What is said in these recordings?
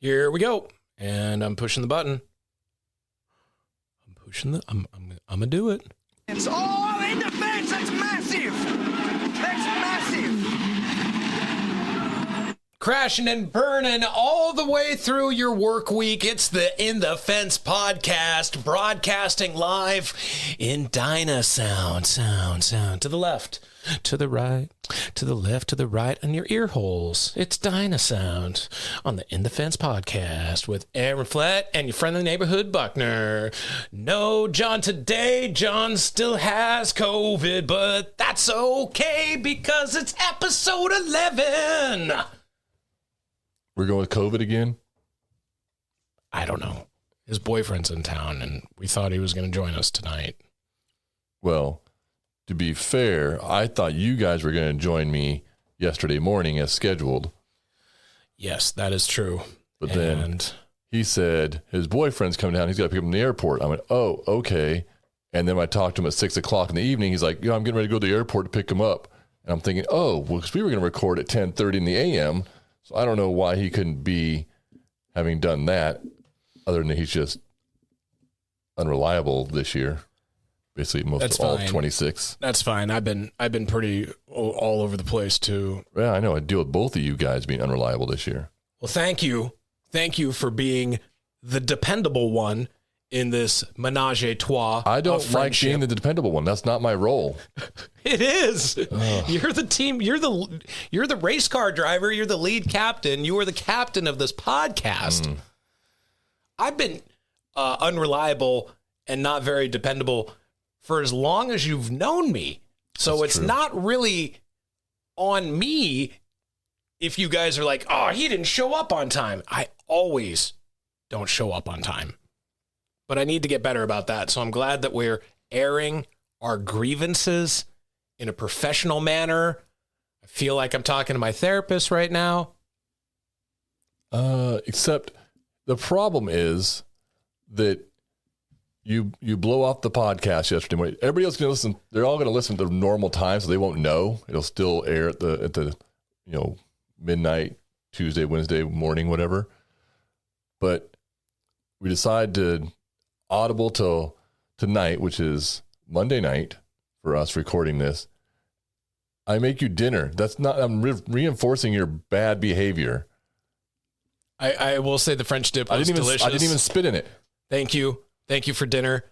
Here we go. And I'm pushing the button. I'm gonna do it. It's all in the fence. That's massive. That's massive. Crashing and burning all the way through your work week. It's the In the Fence podcast, broadcasting live in Dyna sound. To the left, to the right, to the left, to the right, on your ear holes. It's Dyna sound on the In the Fence podcast with Aaron Flatt and your friendly neighborhood Buckner. No, John, today, John still has COVID, but that's okay because it's episode 11. We're going with COVID again? I don't know. His boyfriend's in town, and we thought he was going to join us tonight. Well, to be fair, I thought you guys were going to join me yesterday morning as scheduled. Yes, that is true. But then he said his boyfriend's coming down. He's got to pick him from the airport. I went, oh, okay. And then I talked to him at 6 o'clock in the evening. He's like, I'm getting ready to go to the airport to pick him up. And I'm thinking, well, because we were going to record at 10:30 in the a.m., so I don't know why he couldn't be having done that, other than he's just unreliable this year. Basically, most of all 26. That's fine. I've been pretty all over the place too. Yeah, I know. I deal with both of you guys being unreliable this year. Well, thank you for being the dependable one in this menage a trois. I don't like being the dependable one. That's not my role. It is. You're the team. You're the race car driver. You're the lead captain. You are the captain of this podcast. I've been unreliable and not very dependable for as long as you've known me. So That's it's true. not really on me if you guys are like, oh, he didn't show up on time. I always don't show up on time. But I need to get better about that. So I'm glad that we're airing our grievances in a professional manner. I feel like I'm talking to my therapist right now. Except the problem is that you blow off the podcast yesterday morning. Everybody else can listen. They're all going to listen to normal time, so they won't know. It'll still air at the midnight, Tuesday, Wednesday morning, whatever. But we decide to audible till tonight, which is Monday night for us recording this. I make you dinner. That's not. I'm reinforcing your bad behavior. I will say the French dip was delicious. I didn't even spit in it. Thank you. Thank you for dinner.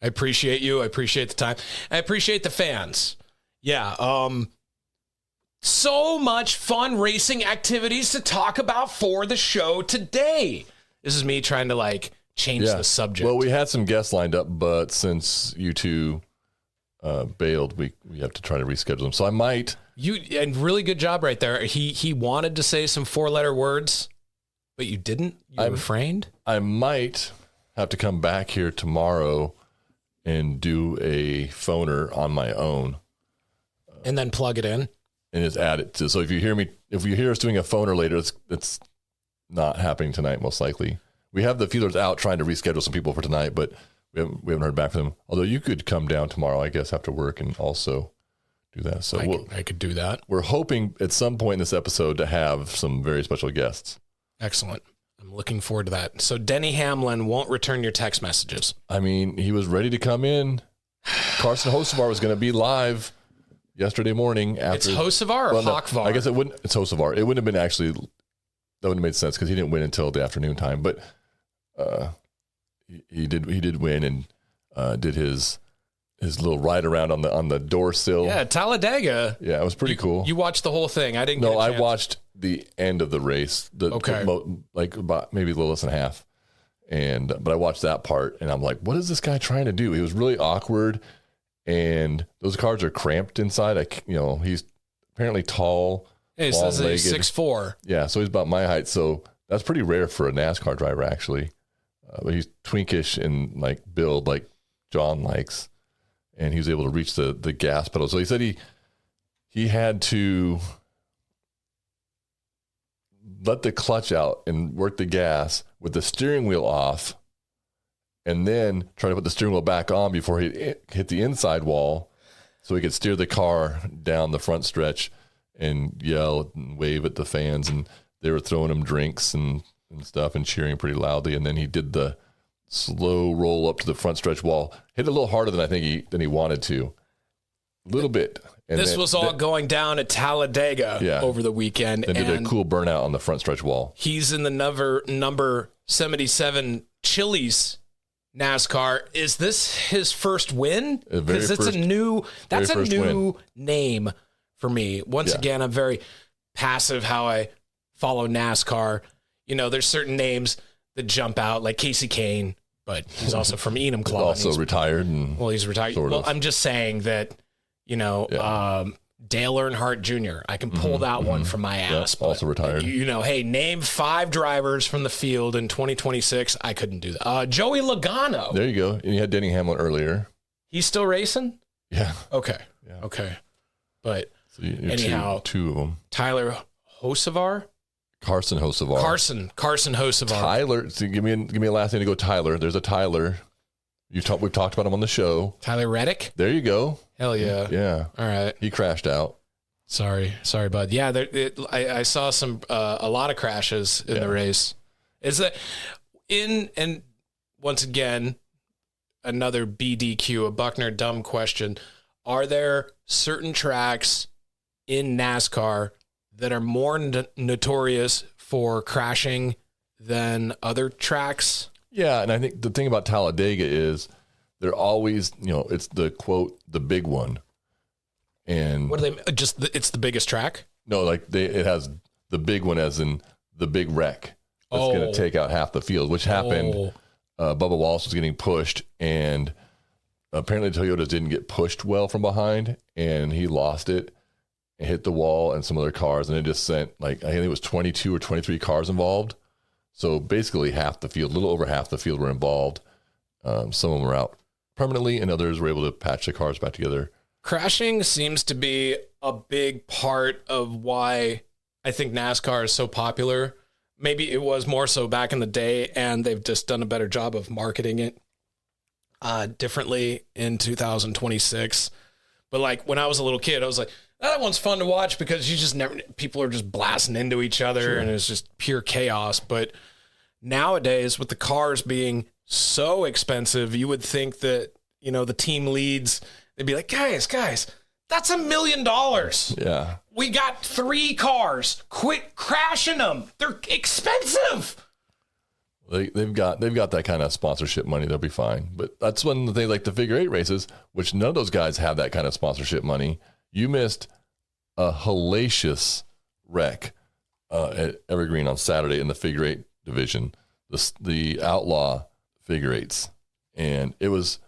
I appreciate you. I appreciate the time. I appreciate the fans. Yeah. So much fun racing activities to talk about for the show today. This is me trying to change the subject. Well, we had some guests lined up, but since you two bailed, we have to try to reschedule them. So I might. And really good job right there. He wanted to say some 4-letter words, but you didn't. You refrained. I might have to come back here tomorrow and do a phoner on my own, and then plug it in and just add it to. So if you hear us doing a phoner later, it's not happening tonight, most likely. We have the feelers out trying to reschedule some people for tonight, but we haven't heard back from them. Although you could come down tomorrow, I guess, after work and also do that. So I could do that. We're hoping at some point in this episode to have some very special guests. Excellent. I'm looking forward to that. So Denny Hamlin won't return your text messages. I mean, he was ready to come in. Carson Hocevar was going to be live yesterday morning. It's Hocevar or Hawkvar? No, I guess it's Hocevar. It wouldn't have been actually, that wouldn't have made sense because he didn't win until the afternoon time. But he did win and did his little ride around on the door sill. Yeah, Talladega. Yeah, it was pretty cool. You watched the whole thing. I didn't. No, I watched the end of the race. About maybe a little less than half. But I watched that part and I'm like, what is this guy trying to do? He was really awkward, and those cars are cramped inside. He's apparently tall. Yeah, he says he's 6'4". Yeah, so he's about my height. So that's pretty rare for a NASCAR driver, actually. But he's twinkish in build, like John likes, and he was able to reach the gas pedal. So he said he had to let the clutch out and work the gas with the steering wheel off, and then try to put the steering wheel back on before he hit the inside wall, so he could steer the car down the front stretch and yell and wave at the fans. And they were throwing him drinks and and stuff and cheering pretty loudly. And then he did the slow roll up to the front stretch wall, hit a little harder than I think he wanted to, a little bit. And this was all going down at Talladega over the weekend. And did a cool burnout on the front stretch wall. He's in the number 77 Chili's NASCAR. Is this his first win? Because it's a new name for me. Once again, I'm very passive how I follow NASCAR. You know, there's certain names that jump out, like Casey Kane, but he's also from Enumclaw. He's also retired. He's retired. Well, I'm just saying that, you know, Dale Earnhardt Jr., I can pull that one from my ass. But, also retired. You know, hey, name 5 drivers from the field in 2026. I couldn't do that. Joey Logano. There you go. And you had Denny Hamlin earlier. He's still racing? Yeah. Okay. Yeah. Okay. But so anyhow, two of them. Tyler Hocevar? Carson Hocevar. Carson Hocevar. Tyler. So give me a last name to go. Tyler. There's a Tyler. We've talked about him on the show. Tyler Reddick. There you go. Hell yeah. Yeah. All right. He crashed out. Sorry, bud. Yeah, I saw a lot of crashes in the race. Is that and once again, another BDQ, a Buckner dumb question. Are there certain tracks in NASCAR that are more notorious for crashing than other tracks? Yeah, and I think the thing about Talladega is they're always, you know, it's the quote, the big one. And what are they? It's the biggest track? No, like it has the big one as in the big wreck that's going to take out half the field, which happened. Bubba Wallace was getting pushed, and apparently Toyotas didn't get pushed well from behind, and he lost it and hit the wall and some other cars, and it just sent, like, I think it was 22 or 23 cars involved. So basically half the field, a little over half the field were involved. Some of them were out permanently, and others were able to patch the cars back together. Crashing seems to be a big part of why I think NASCAR is so popular. Maybe it was more so back in the day, and they've just done a better job of marketing it differently in 2026. But like when I was a little kid, I was like, that one's fun to watch because you just never, people are just blasting into each other and it's just pure chaos. But nowadays, with the cars being so expensive, you would think that, you know, the team leads, they'd be like, guys, that's $1 million. Yeah. We got 3 cars. Quit crashing them. They're expensive. They've got that kind of sponsorship money. They'll be fine. But that's when they like the figure 8 races, which none of those guys have that kind of sponsorship money. You missed a hellacious wreck at Evergreen on Saturday in the figure 8 division, the Outlaw figure 8s. And it was,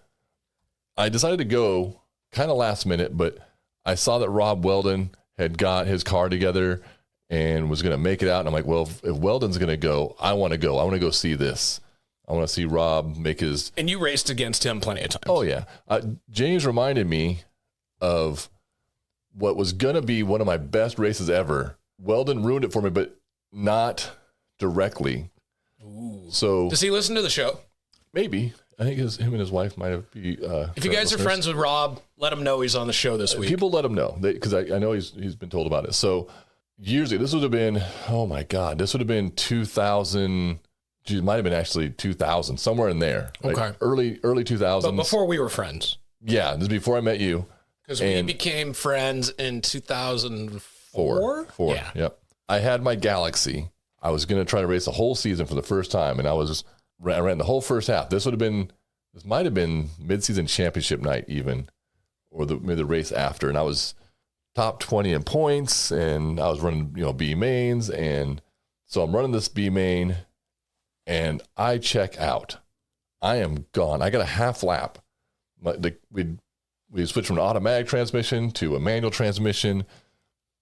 I decided to go kind of last minute, but I saw that Rob Weldon had got his car together and was going to make it out. And I'm like, well, if Weldon's going to go, I want to go. I want to go see this. I want to see Rob make his... And you raced against him plenty of times. Oh, yeah. James reminded me of what was going to be one of my best races ever. Weldon ruined it for me, but not directly. Ooh. So does he listen to the show? Maybe. I think him and his wife might have be. If you guys are friends with Rob, let him know he's on the show this week. People let him know because I know he's been told about it. So years ago, this would have been, oh my God, this would have been 2000. Geez, it might have been actually 2000, somewhere in there. Right? Okay. Early 2000s. But before we were friends. Yeah, this is before I met you. Because we became friends in 2004. Yeah. Yep. I had my Galaxy. I was going to try to race the whole season for the first time, and I ran the whole first half. This might have been mid-season championship night even, or maybe the race after. And I was top 20 in points, and I was running, B mains. And so I'm running this B main, and I check out. I am gone. I got a half lap. We switched from an automatic transmission to a manual transmission,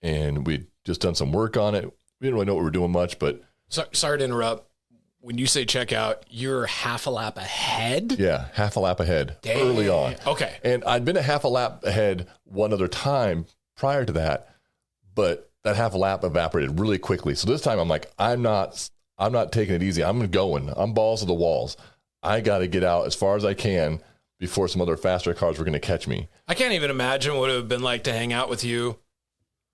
and we'd just done some work on it. We didn't really know what we were doing much, but... Sorry to interrupt. When you say check out, you're half a lap ahead? Yeah, half a lap ahead early on. Okay. And I'd been a half a lap ahead one other time prior to that, but that half a lap evaporated really quickly. So this time I'm like, I'm not taking it easy. I'm going. I'm balls to the walls. I got to get out as far as I can before some other faster cars were going to catch me. I can't even imagine what it would have been like to hang out with you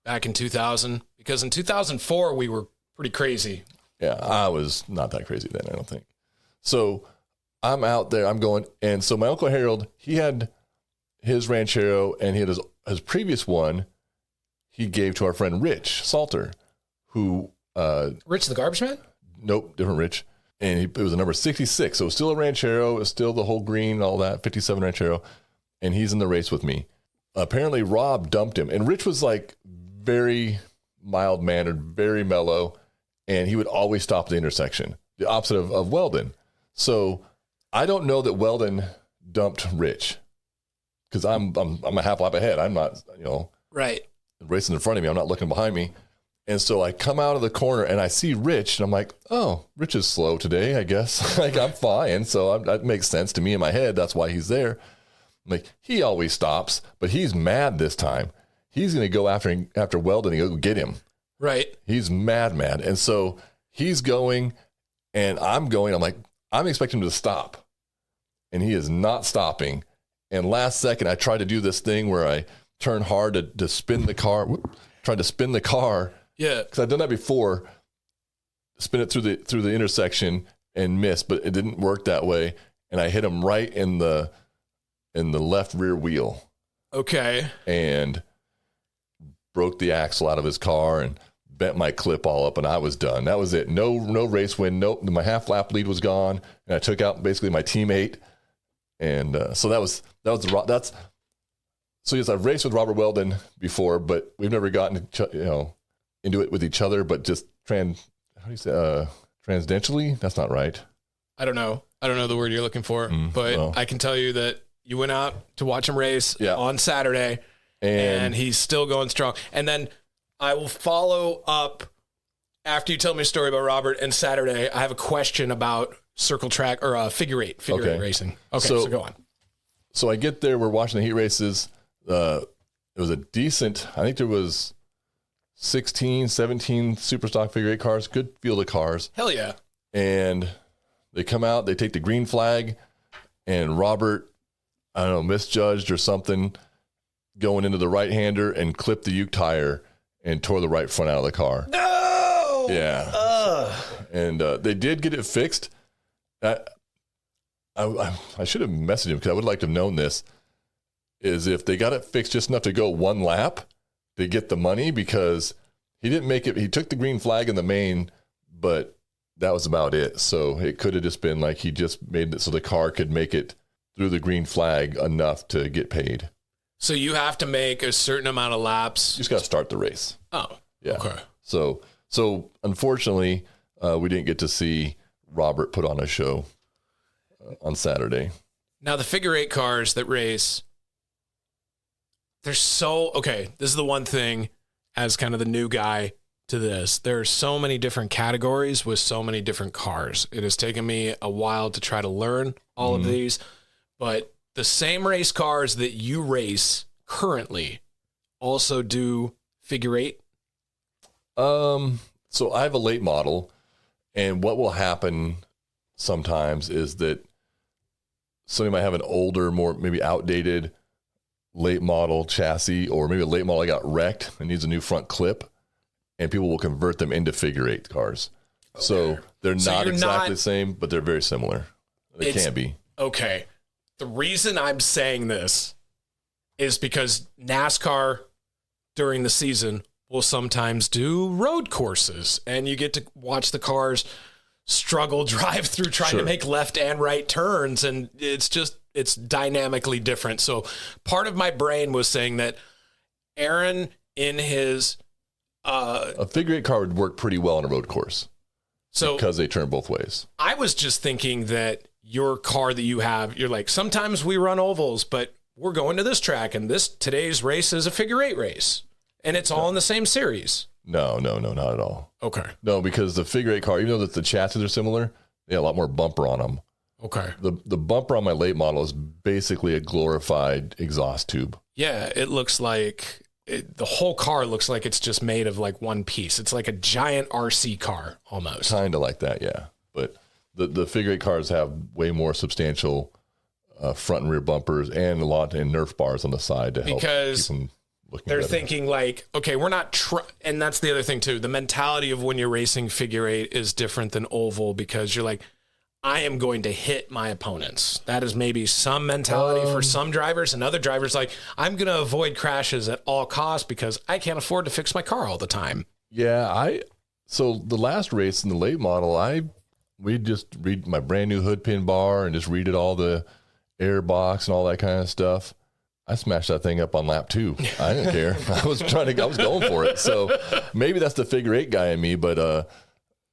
back in 2000, because in 2004 we were pretty crazy. Yeah, I was not that crazy then, I don't think. So I'm out there, I'm going, and so my Uncle Harold, he had his Ranchero, and he had his previous one he gave to our friend Rich Salter, who... Rich the Garbage Man? Nope, different Rich. And it was a number 66, so it was still a Ranchero, it was still the whole green and all that, 57 Ranchero, and he's in the race with me. Apparently, Rob dumped him, and Rich was like very mild-mannered, very mellow, and he would always stop at the intersection, the opposite of Weldon. So I don't know that Weldon dumped Rich, because I'm a half lap ahead. I'm not, right, racing in front of me. I'm not looking behind me. And so I come out of the corner and I see Rich, and I'm like, oh, Rich is slow today, I guess. Like, I'm fine. So that makes sense to me in my head. That's why he's there. I'm like, he always stops, but he's mad this time. He's going to go after Weldon and go get him. Right. He's mad. And so he's going and I'm going. I'm like, I'm expecting him to stop. And he is not stopping. And last second, I tried to do this thing where I turn hard to spin the car. Tried to spin the car. Yeah. Because I've done that before. Spin it through the intersection and miss, but it didn't work that way. And I hit him right in the left rear wheel. Okay. And broke the axle out of his car and bent my clip all up, and I was done. That was it. No race win. No, my half lap lead was gone, and I took out basically my teammate. And so so yes, I've raced with Robert Weldon before, but we've never gotten into it with each other. But just transdentally, that's not right. I don't know the word you're looking for, but I can tell you that you went out to watch him race on Saturday, and he's still going strong. And then I will follow up after you tell me a story about Robert and Saturday. I have a question about circle track or figure eight racing. Okay, so go on. So I get there. We're watching the heat races. It was a decent, I think there was 16, 17 super stock figure eight cars, good field of cars. Hell yeah. And they come out, they take the green flag, and Robert, I don't know, misjudged or something, going into the right-hander and clipped the Uke tire and tore the right front out of the car. No! Yeah. And they did get it fixed. I should have messaged him because I would like to have known this, is if they got it fixed just enough to go one lap, they get the money, because he didn't make it. He took the green flag in the main, but that was about it. So it could have just been like he just made it so the car could make it through the green flag enough to get paid. So you have to make a certain amount of laps. You just got to start the race. Oh, yeah. Okay. So unfortunately, we didn't get to see Robert put on a show on Saturday. Now the figure eight cars that race, this is the one thing as kind of the new guy to this. There are so many different categories with so many different cars. It has taken me a while to try to learn all of these, but the same race cars that you race currently also do figure eight. So I have a late model, and what will happen sometimes is that somebody might have an older, more maybe outdated late model chassis, or maybe a late model that got wrecked and needs a new front clip, and people will convert them into figure eight cars. Okay. So they're not exactly the same, but they're very similar. They can be. Okay. The reason I'm saying this is because NASCAR during the season will sometimes do road courses, and you get to watch the cars struggle drive through trying to make left and right turns, and it's dynamically different. So part of my brain was saying that Aaron in his a figure eight car would work pretty well on a road course, because they turn both ways. I was just thinking that your car that you have, you're like, sometimes we run ovals, but we're going to this track, and today's race is a figure eight race, and it's all in the same series. No, not at all. Okay. No, because the figure eight car, even though that the chassis are similar, they have a lot more bumper on them. Okay. The bumper on my late model is basically a glorified exhaust tube. Yeah, it looks like the whole car looks like it's just made of like one piece. It's like a giant RC car almost. Kind of like that, yeah. But the figure eight cars have way more substantial front and rear bumpers, and a lot of Nerf bars on the side to help keep them They're thinking like, okay, we're not, and that's the other thing too. The mentality of when you're racing figure eight is different than oval because you're like, I am going to hit my opponents. That is maybe some mentality for some drivers, and other drivers like, I'm going to avoid crashes at all costs because I can't afford to fix my car all the time. Yeah, so the last race in the late model, we just read my brand new hood pin bar and just redid all the air box and all that kind of stuff. I smashed that thing up on lap 2. I didn't care. I was going for it. So maybe that's the figure eight guy in me, but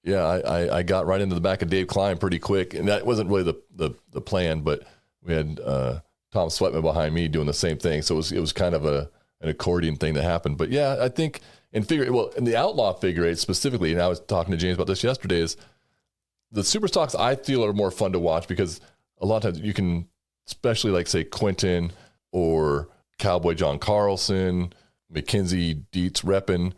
yeah, I got right into the back of Dave Klein pretty quick, and that wasn't really the plan, but we had Tom Sweatman behind me doing the same thing. So it was kind of an accordion thing that happened. But yeah, I think in the Outlaw figure eight specifically, and I was talking to James about this yesterday, is the super stocks I feel are more fun to watch because a lot of times you can, especially like say Quentin or Cowboy John Carlson, Mackenzie Dietz reppin',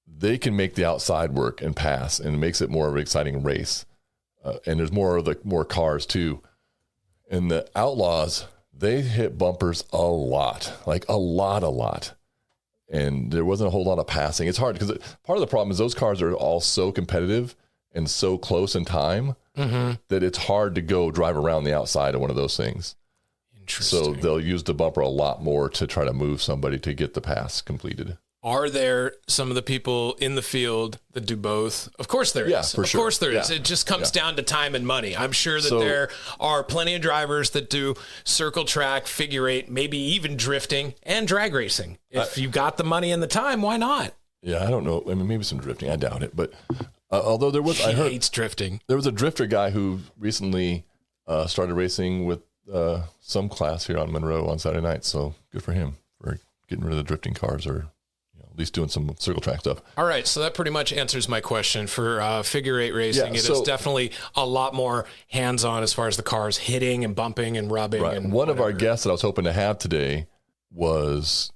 they can make the outside work and pass, and it makes it more of an exciting race. And there's more cars too. And the Outlaws, they hit bumpers a lot. And there wasn't a whole lot of passing. It's hard because part of the problem is those cars are all so competitive and so close in time that it's hard to go drive around the outside of one of those things. So they'll use the bumper a lot more to try to move somebody to get the pass completed. Are there some of the people in the field that do both? Of course there is. Yeah, for sure. Of course there is. It just comes down to time and money. I'm sure that there are plenty of drivers that do circle track, figure eight, maybe even drifting and drag racing. If you got the money and the time, why not? Yeah, I don't know. I mean, maybe some drifting. I doubt it. But although there was, I heard hates drifting. There was a drifter guy who recently started racing with some class here on Monroe on Saturday night. So good for him for getting rid of the drifting cars, or at least doing some circle track stuff. All right, so that pretty much answers my question for figure eight racing. It is definitely a lot more hands-on as far as the cars hitting and bumping and rubbing. Right. And one of our guests that I was hoping to have today was,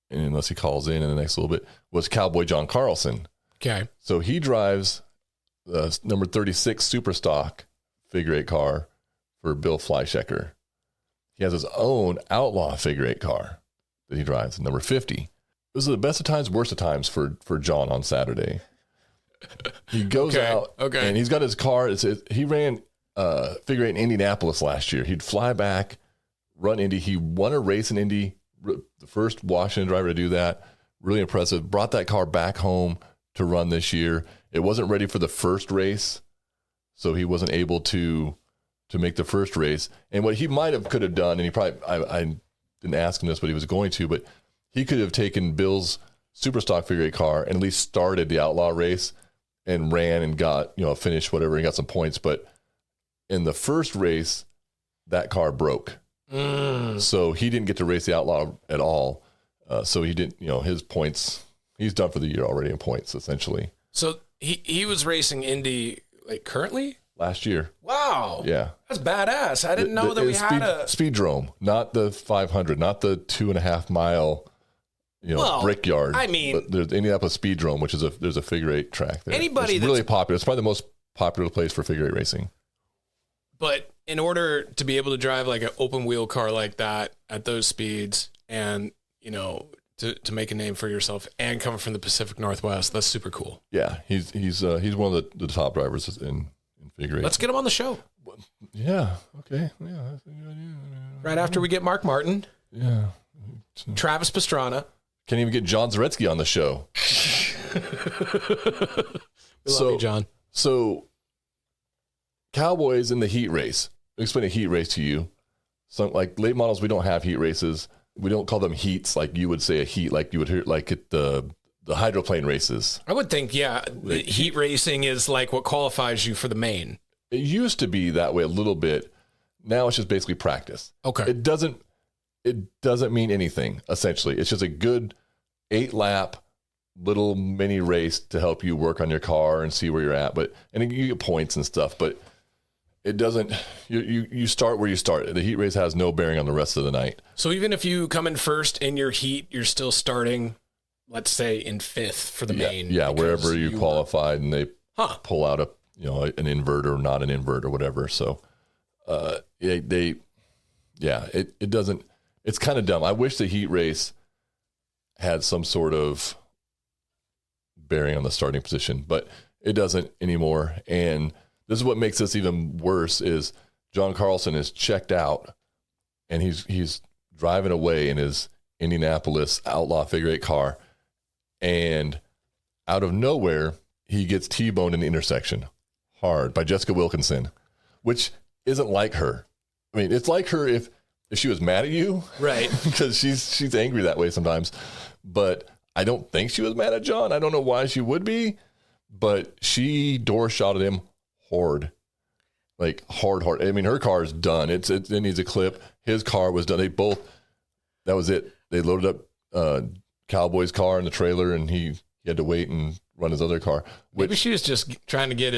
and unless he calls in the next little bit, was Cowboy John Carlson. Okay. So he drives the number 36 super stock figure eight car for Bill Fleischecker. He has his own Outlaw figure eight car that he drives, number 50. Those are the best of times, worst of times for John on Saturday. He goes out, and he's got his car. He ran figure eight in Indianapolis last year. He'd fly back, run Indy. He won a race in Indy, the first Washington driver to do that. Really impressive. Brought that car back home to run this year. It wasn't ready for the first race, so he wasn't able to make the first race. And what he could have done, and he probably, I didn't ask him this, but he was going to, but he could have taken Bill's super stock figure eight car and at least started the Outlaw race and ran and got, finished whatever and got some points. But in the first race, that car broke. So he didn't get to race the Outlaw at all. So he didn't, his points, he's done for the year already in points, essentially. So he was racing Indy like currently? Last year. Wow. Yeah. That's badass. I didn't know that we had a Speedrome, not the 500, not the 2.5 mile, brickyard. I mean, but there's Indianapolis Speedrome, which is there's a figure eight track there. Anybody it's really popular. It's probably the most popular place for figure eight racing. But in order to be able to drive like an open wheel car like that at those speeds, and to make a name for yourself and coming from the Pacific Northwest, that's super cool. Yeah, he's one of the top drivers in figure eight. Let's get him on the show. Yeah. Okay. Yeah. Right after we get Mark Martin. Yeah. Travis Pastrana. Can't even get John Zaretsky on the show. We love you, John. So, Cowboys in the heat race. I'll explain a heat race to you. So, like late models, we don't have heat races. We don't call them heats like you would say a heat, like you would hear like at the hydroplane races. I would think, heat racing is like what qualifies you for the main. It used to be that way a little bit. Now it's just basically practice. Okay. It doesn't mean anything, essentially. It's just a good 8-lap little mini race to help you work on your car and see where you're at. And you get points and stuff, but it doesn't, you start where you start. The heat race has no bearing on the rest of the night. So even if you come in first in your heat, you're still starting, let's say, in fifth for the main. Yeah, wherever you qualified, and they pull out an inverter, not an inverter, whatever. So it doesn't, it's kind of dumb. I wish the heat race had some sort of bearing on the starting position, but it doesn't anymore. And this is what makes this even worse is John Carlson is checked out and he's driving away in his Indianapolis Outlaw figure 8 car. And out of nowhere, he gets T-boned in the intersection hard by Jessica Wilkinson, which isn't like her. I mean, it's like her if she was mad at you. Right. Because she's angry that way sometimes. But I don't think she was mad at John. I don't know why she would be. But she door shot at him hard. Like hard. I mean, her car is done. It needs a clip. His car was done. That was it. They loaded up Cowboy's car in the trailer, and he had to wait and run his other car. Maybe she was just trying to get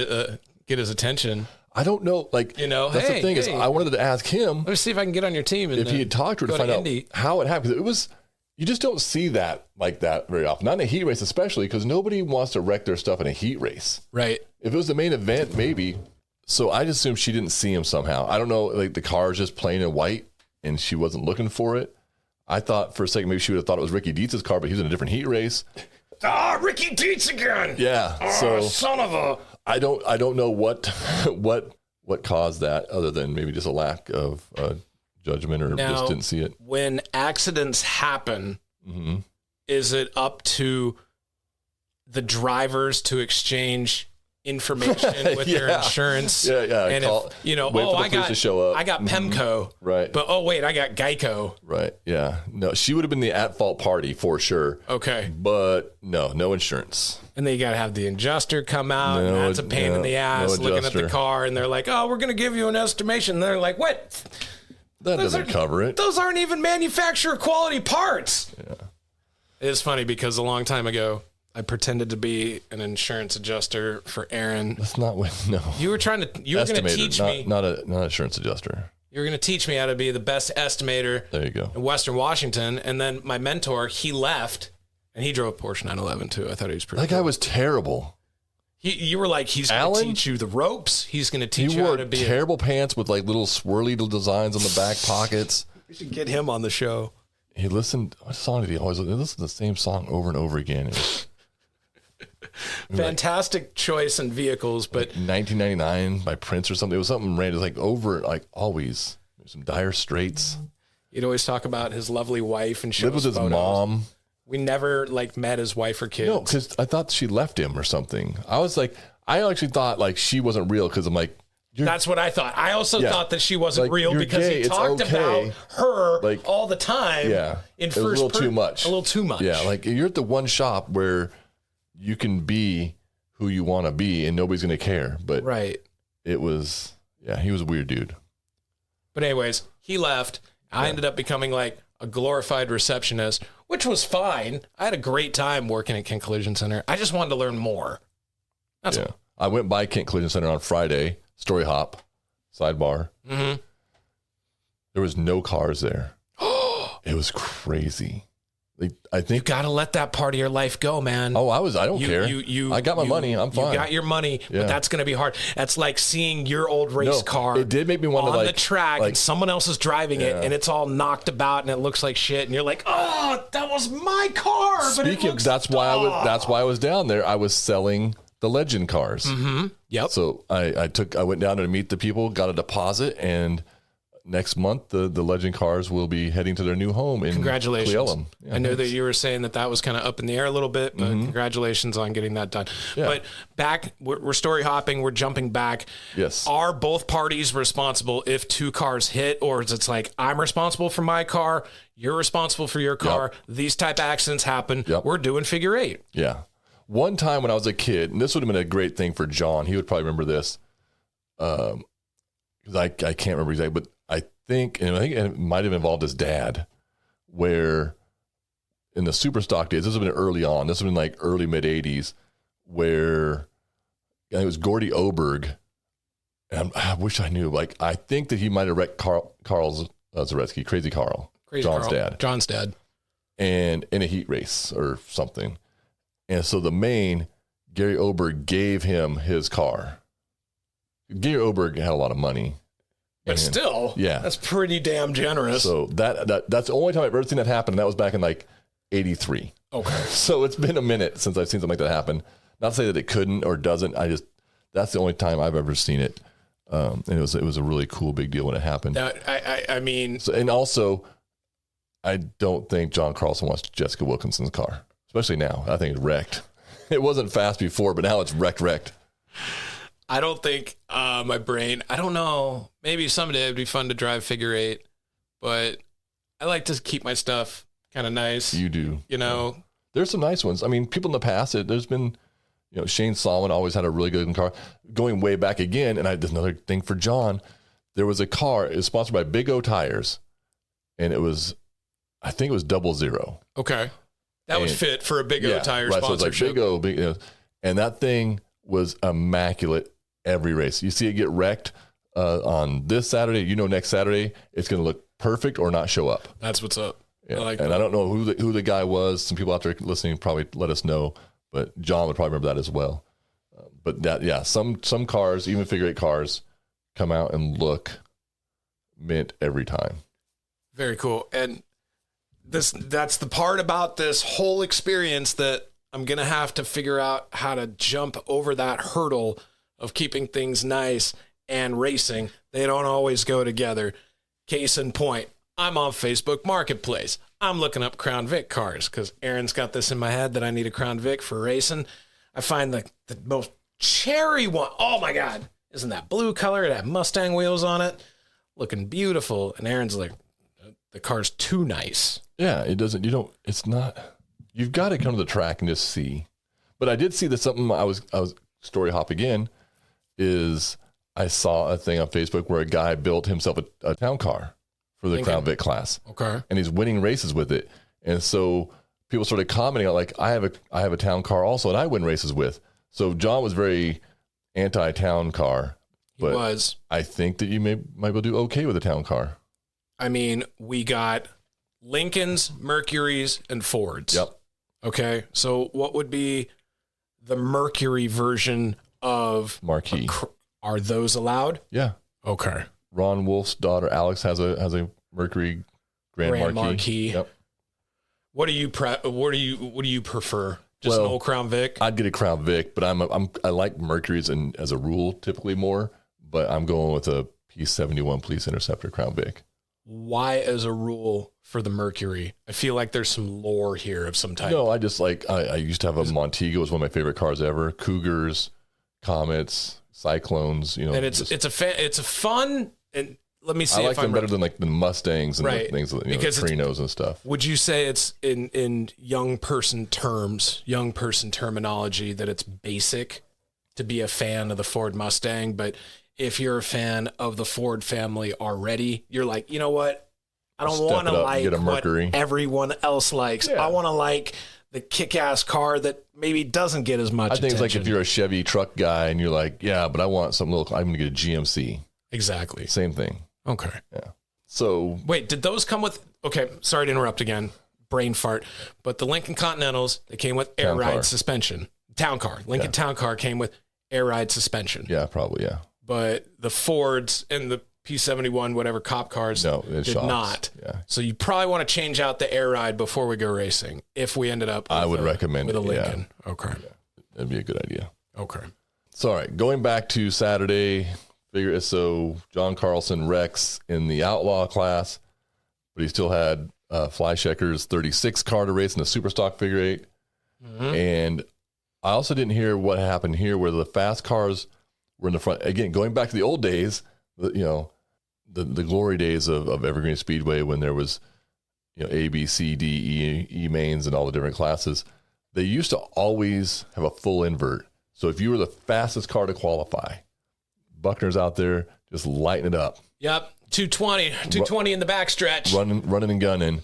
his attention. I don't know. Like, that's the thing is, I wanted to ask him. Let me see if I can get on your team. If he had talked to her to find out how it happened. It was, you just don't see that like that very often. Not in a heat race, especially because nobody wants to wreck their stuff in a heat race. Right. If it was the main event, maybe. So I just assumed she didn't see him somehow. I don't know. Like the car is just plain and white and she wasn't looking for it. I thought for a second maybe she would have thought it was Ricky Dietz's car, but he was in a different heat race. Ricky Dietz again. Yeah. So son of a. I don't know what caused that other than maybe just a lack of judgment or just didn't see it. When accidents happen, is it up to the drivers to exchange information with their insurance? Yeah. And I got Pemco. Right. But I got Geico. Right. Yeah. No, she would have been the at-fault party for sure. Okay. But no insurance. And then you got to have the adjuster come out, and that's a pain in the ass looking at the car, and they're like, oh, we're going to give you an estimation. And they're like, what? That doesn't cover it. Those aren't even manufacturer quality parts. Yeah. It's funny because a long time ago, I pretended to be an insurance adjuster for Aaron. That's not what, no. You were going to teach me. Not an insurance adjuster. You were going to teach me how to be the best estimator. There you go. In Western Washington. And then my mentor, he left. And he drove a Porsche 911 too. I thought he was pretty. That guy was terrible. You were like, he's going to teach you the ropes. He's going to teach you how to be. He wore terrible pants with like little swirly little designs on the back pockets. We should get him on the show. He listened. What song did he always listen? He listened to the same song over and over again. Fantastic choice in vehicles, but 1999 by Prince or something. It was something random, like over, like always. Some Dire Straits. He'd always talk about his lovely wife and show lived with his mom. We never met his wife or kids. No, because I thought she left him or something. I actually thought like she wasn't real because I'm like, that's what I thought. I also thought that she wasn't real because gay. He talked about her like, all the time. Yeah, in it was a little too much. A little too much. Yeah, like you're at the one shop where you can be who you want to be and nobody's going to care. But it was, he was a weird dude. But anyways, he left. I ended up becoming like a glorified receptionist, which was fine. I had a great time working at Kent Collision Center. I just wanted to learn more. That's all. I went by Kent Collision Center on Friday, story hop, sidebar. Mm-hmm. There was no cars there. It was crazy. I think you got to let that part of your life go, man. Oh, I don't care. I got my money. I'm fine. You got your money, but that's going to be hard. That's like seeing your old race car. It did make me want on the track, and someone else is driving it, and it's all knocked about, and it looks like shit. And you're like, oh, that was my car. Speaking, that's why I was down there. I was selling the Legend cars. Mm-hmm. Yep. So I went down to meet the people, got a deposit, and next month, the Legend cars will be heading to their new home in Congratulations. Cleellum. Yeah, I know that you were saying that was kind of up in the air a little bit, but congratulations on getting that done. Yeah. But back, we're story hopping, we're jumping back. Yes. Are both parties responsible if two cars hit, or is it like, I'm responsible for my car, you're responsible for your car, these type of accidents happen, we're doing figure eight. Yeah. One time when I was a kid, and this would have been a great thing for John, he would probably remember this, because I can't remember exactly, but I think it might have involved his dad, where in the super stock days, this would have been early on, this would have been like early mid 80s, where it was Gordy Oberg, and I wish I knew, like, I think that he might have wrecked Carl's Zaretsky, Crazy Carl, John's dad, and in a heat race or something. And so Gary Oberg gave him his car. Gary Oberg had a lot of money. But still, that's pretty damn generous. So that's the only time I've ever seen that happen. And that was back in like 83. Okay. So it's been a minute since I've seen something like that happen. Not to say that it couldn't or doesn't. That's the only time I've ever seen it. And it was a really cool big deal when it happened. I mean, so, and also, I don't think John Carlson wants Jessica Wilkinson's car, especially now. I think it's wrecked. It wasn't fast before, but now it's wrecked. I don't think my brain, I don't know. Maybe someday it'd be fun to drive figure eight, but I like to keep my stuff kind of nice. You do. You know? There's some nice ones. I mean, people in the past, there's been, Shane Solomon always had a really good car. Going way back again, and there's another thing for John. There was a car, it was sponsored by Big O Tires, and I think it was 00. Okay. That would fit for a Big O Tire sponsorship. So it's like Big O, and that thing was immaculate every race. You see it get wrecked on this Saturday. Next Saturday, it's going to look perfect or not show up. That's what's up. Yeah. I don't know who the guy was. Some people out there listening probably let us know, but John would probably remember that as well. But some cars, even figure eight cars, come out and look mint every time. Very cool. And that's the part about this whole experience that I'm going to have to figure out how to jump over that hurdle of keeping things nice and racing. They don't always go together. Case in point, I'm on Facebook Marketplace. I'm looking up Crown Vic cars because Aaron's got this in my head that I need a Crown Vic for racing. I find the most cherry one. Oh my God. Isn't that blue color? It had Mustang wheels on it. Looking beautiful. And Aaron's like, the car's too nice. Yeah, it's not, you've got to come to the track and just see. But I did see that something I was story hop again is I saw a thing on Facebook where a guy built himself a town car for the Crown Vic class. Okay. And he's winning races with it. And so people started commenting on like, I have a town car also, and I win races with. So John was very anti-town car. But he was. I think that you might be able to do okay with a town car. I mean, we got Lincolns, Mercurys, and Fords. Yep. Okay. So what would be the Mercury version of Marquis? Are those allowed? Yeah. Okay. Ron Wolf's daughter Alex has a Mercury Grand Marquis. Yep. What do you prefer? Just an old Crown Vic? I'd get a Crown Vic, but I like Mercury's and as a rule typically more, but I'm going with a P71 Police Interceptor Crown Vic. Why as a rule for the Mercury? I feel like there's some lore here of some type. No, I just like, I used to have a Montego. It was one of my favorite cars ever. Cougars, Comets, Cyclones, And it's a fun, and let me see I like them better than like the Mustangs and the things, because the Trinos and stuff. Would you say it's in young person terminology that it's basic to be a fan of the Ford Mustang, but if you're a fan of the Ford family already, you're like, you know what? I don't want to like what everyone else likes. Yeah. I want to like the kick-ass car that maybe doesn't get as much attention. I think it's like if you're a Chevy truck guy and you're like, yeah, but I want something little, I'm going to get a GMC. Exactly. Same thing. Okay. Yeah. So. Wait, did those come with, okay, sorry to interrupt again, brain fart, but the Lincoln Continentals, they came with air ride suspension. Town car. Lincoln Town Car came with air ride suspension. Yeah, probably, yeah. But the Fords and the P71, whatever cop cars, did not. Yeah. So you probably want to change out the air ride before we go racing. If we ended up, I would recommend with a Lincoln. Yeah. Okay, that'd be a good idea. Okay. So all right, going back to Saturday, so John Carlson wrecks in the Outlaw class, but he still had Fleischecker's 36 car to race in the Superstock figure eight. Mm-hmm. And I also didn't hear what happened here, where the fast cars were in the front. Again, going back to the old days, the glory days of Evergreen Speedway, when there was, A, B, C, D, E mains and all the different classes. They used to always have a full invert. So if you were the fastest car to qualify, Buckner's out there just lighting it up. Yep, 220 in the backstretch. Running and gunning.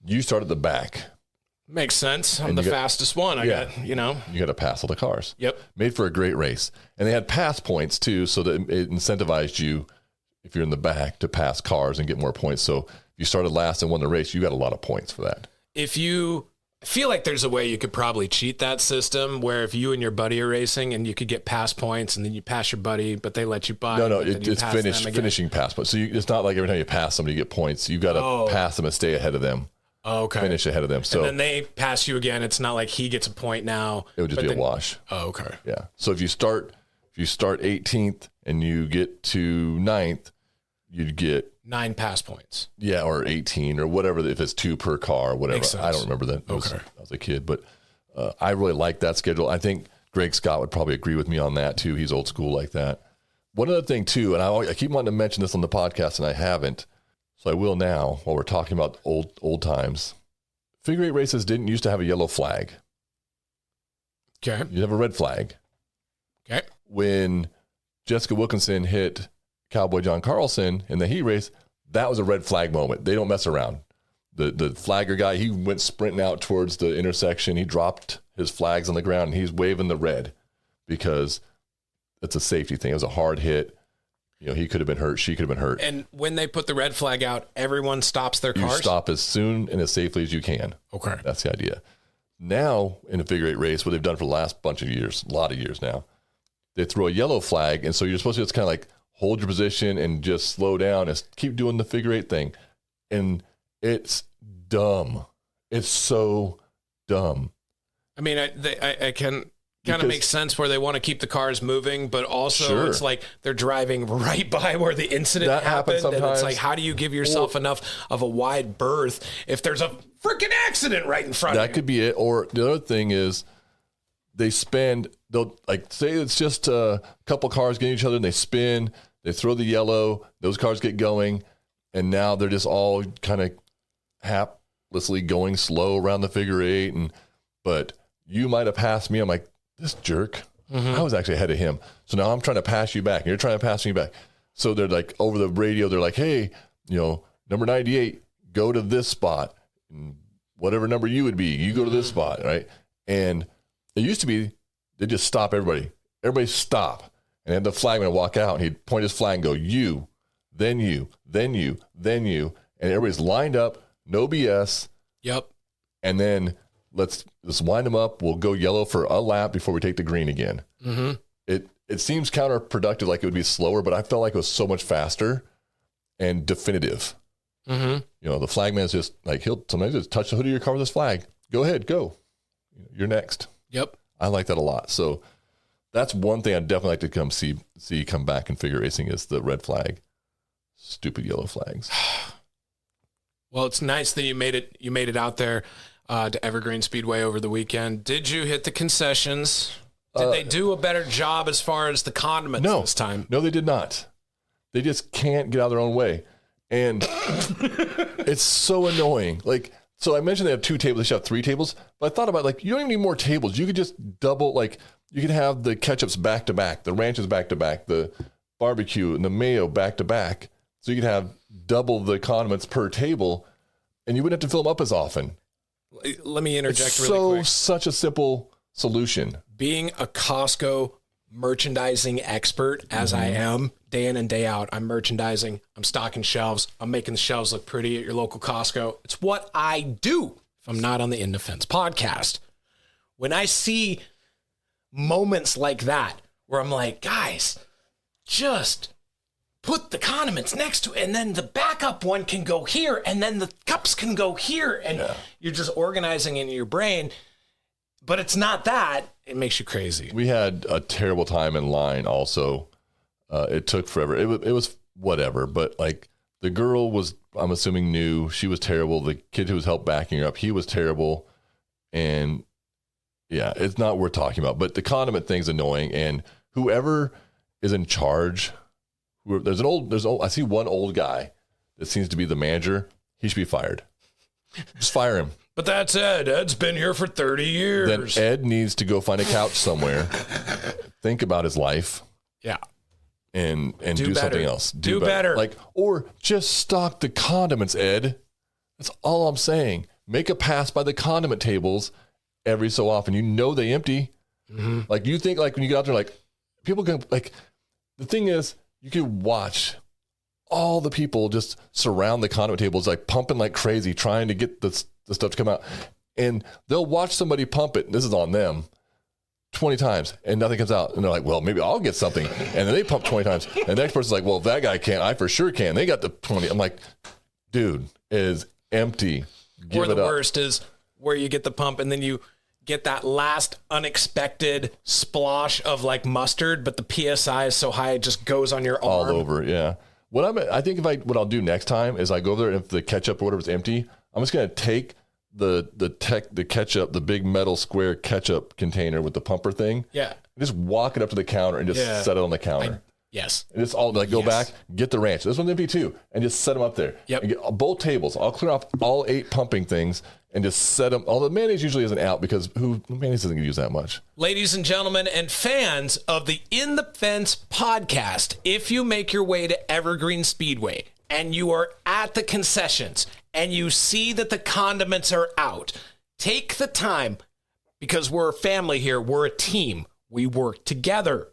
You start at the back. Makes sense. I'm the fastest one. You got to pass all the cars. Yep. Made for a great race. And they had pass points too, so that it incentivized you, if you're in the back, to pass cars and get more points. So if you started last and won the race, you got a lot of points for that. I feel like there's a way you could probably cheat that system, where if you and your buddy are racing and you could get pass points and then you pass your buddy, but they let you buy. No, it's finishing pass points. So it's not like every time you pass somebody, you get points. You've got to pass them and stay ahead of them. finish ahead of them. So and then they pass you again. It's not like he gets a point now. It would just be a wash. Oh, okay. Yeah. So if you start 18th and you get to 9th, you'd get 9 pass points. Yeah, or 18 or whatever. If it's 2 per car, or whatever. I don't remember that. I was a kid, but I really like that schedule. I think Greg Scott would probably agree with me on that too. He's old school like that. One other thing too, and I keep wanting to mention this on the podcast, and I haven't, so I will now while we're talking about old times. Figure 8 races didn't used to have a yellow flag. Okay. You have a red flag. Okay. When Jessica Wilkinson hit Cowboy John Carlson in the heat race, that was a red flag moment. They don't mess around. The flagger guy, he went sprinting out towards the intersection. He dropped his flags on the ground, and he's waving the red because it's a safety thing. It was a hard hit. You know, he could have been hurt. She could have been hurt. And when they put the red flag out, everyone stops their cars? You stop as soon and as safely as you can. Okay. That's the idea. Now, in a figure 8 race, what they've done for the last bunch of years, a lot of years now, they throw a yellow flag, and so you're supposed to just kind of like hold your position and just slow down and keep doing the figure 8 thing. And it's dumb. It's so dumb. I mean, I can kind of make sense where they want to keep the cars moving, but also it's like they're driving right by where the incident happened. And it's like, how do you give yourself enough of a wide berth if there's a freaking accident right in front of you? That could be it. Or the other thing is they'll like say it's just a couple cars getting each other and they spin, they throw the yellow, those cars get going, and now they're just all kind of haplessly going slow around the figure 8. But you might have passed me. I'm like, this jerk. I was actually ahead of him. So now I'm trying to pass you back, and you're trying to pass me back. So they're like, over the radio, they're like, hey, number 98, go to this spot. And whatever number you would be, you go to this spot, right? And it used to be, they just stop everybody. Everybody stop. And then the flagman would walk out, and he'd point his flag and go, you, then you, then you, then you. And everybody's lined up, no BS. Yep. And then let's wind them up. We'll go yellow for a lap before we take the green again. It seems counterproductive, like it would be slower, but I felt like it was so much faster and definitive. The flagman's just like, he'll sometimes just touch the hood of your car with his flag. Go ahead, go. You're next. Yep. I like that a lot. So that's one thing I'd definitely like to come see come back in figure racing is the red flag. Stupid yellow flags. Well, it's nice that you made it out there to Evergreen Speedway over the weekend. Did you hit the concessions? Did they do a better job as far as the condiments this time? No, they did not. They just can't get out of their own way. And it's so annoying. Like, so I mentioned they have 2 tables. They should have 3 tables. But I thought about, like, you don't even need more tables. You could just double, like, you could have the ketchups back to back, the ranches back to back, the barbecue and the mayo back to back. So you could have double the condiments per table, and you wouldn't have to fill them up as often. Let me interject really quick. Such a simple solution. Being a Costco merchandising expert, as I am, day in and day out, I'm merchandising, I'm stocking shelves, I'm making the shelves look pretty at your local Costco. It's what I do if I'm not on the In Defense podcast. When I see moments like that, where I'm like, guys, just put the condiments next to it, and then the backup one can go here, and then the cups can go here, and you're just organizing in your brain. But it's not that. It makes you crazy. We had a terrible time in line also. It took forever. It was whatever, but like the girl was, I'm assuming, new. She was terrible. The kid who was helped backing her up, he was terrible. And yeah, it's not worth talking about. But the condiment thing's annoying. And whoever is in charge, I see one old guy that seems to be the manager. He should be fired. Just fire him. But that's Ed. Ed's been here for 30 years. Then Ed needs to go find a couch somewhere, think about his life. Yeah. And do something else. Do better. Like, or just stock the condiments, Ed. That's all I'm saying. Make a pass by the condiment tables every so often. You know they empty. Like, you think, like, when you get out there, like, people can, like, the thing is, you can watch all the people just surround the condiment tables, like, pumping like crazy, trying to get the stuff to come out. And they'll watch somebody pump it, this is on them, 20 times, and nothing comes out. And they're like, well, maybe I'll get something. And then they pump 20 times. And the next person's like, well, if that guy can't, I for sure can. They got the 20. I'm like, dude, it is empty. Or the worst is where you get the pump and then you get that last unexpected splosh of like mustard, but the PSI is so high it just goes on your arm. All over, yeah. What I'll do next time is I go over there and if the ketchup or whatever is empty, I'm just gonna take the ketchup, the big metal square ketchup container with the pumper thing. Yeah. Just walk it up to the counter and just set it on the counter. Yes. And it's all like go back, get the ranch. This one's empty too, and just set them up there. Yep. And get both tables. I'll clear off all 8 pumping things and just set them. All the mayonnaise usually isn't out because mayonnaise doesn't use that much. Ladies and gentlemen, and fans of the In the Fence podcast, if you make your way to Evergreen Speedway and you are at the concessions and you see that the condiments are out, take the time because we're a family here. We're a team. We work together.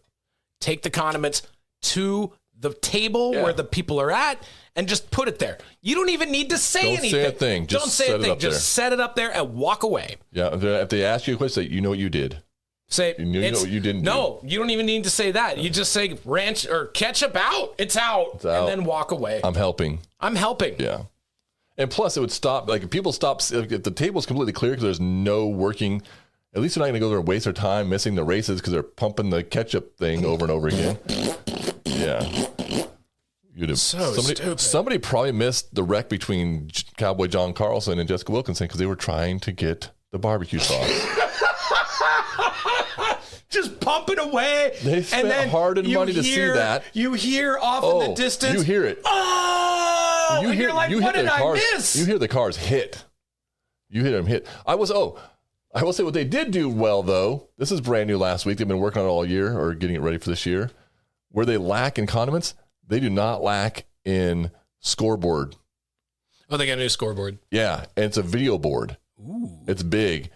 Take the condiments to the table where the people are at and just put it there. You don't even need to say anything. Don't say a thing. Don't say a thing. Just set it up there and walk away. Yeah. If they ask you a question, say, you know what you did. Say, you know what you didn't do. No, you don't even need to say that. You just say ranch or ketchup out. It's out. And then walk away. I'm helping. Yeah. And plus, it would stop. Like, if people stop, if the table's completely clear because there's no working, at least they're not going to go there and waste their time missing the races because they're pumping the ketchup thing over and over again. Yeah. Stupid. Somebody probably missed the wreck between Cowboy John Carlson and Jessica Wilkinson because they were trying to get the barbecue sauce. Just pump it away. They spent hard money to see that. You hear off in the distance. You hear it. Oh! You're like, what did I miss? You hear the cars hit. You hear them hit. I will say what they did do well, though. This is brand new last week. They've been working on it all year or getting it ready for this year. Where they lack in condiments, they do not lack in scoreboard. Oh, they got a new scoreboard. Yeah, and it's a video board. Ooh. It's big.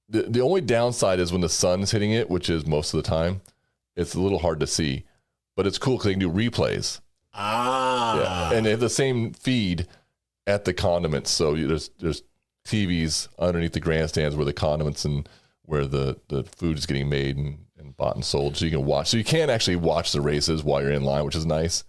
The only downside is when the sun's hitting it, which is most of the time, it's a little hard to see. But it's cool because they can do replays. Ah. Yeah. And they have the same feed at the condiments. So there's TVs underneath the grandstands where the condiments and where the food is getting made and bought and sold. So you can watch. So you can actually watch the races while you're in line, which is nice.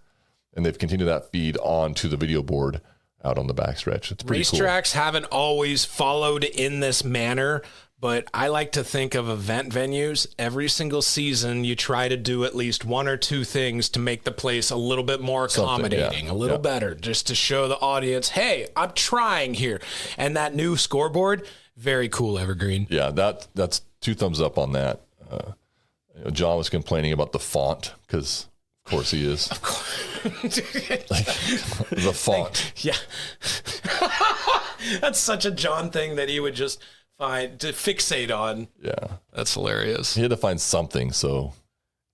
And they've continued that feed on to the video board out on the backstretch. It's pretty cool. Racetracks haven't always followed in this manner, but I like to think of event venues. Every single season, you try to do at least 1 or 2 things to make the place a little bit more accommodating, a little better, just to show the audience, hey, I'm trying here. And that new scoreboard, very cool, Evergreen. Yeah, that's 2 thumbs up on that. John was complaining about the font because, of course, he is. Of course. The font. Yeah. That's such a John thing that he would just find to fixate on. Yeah. That's hilarious. He had to find something, so.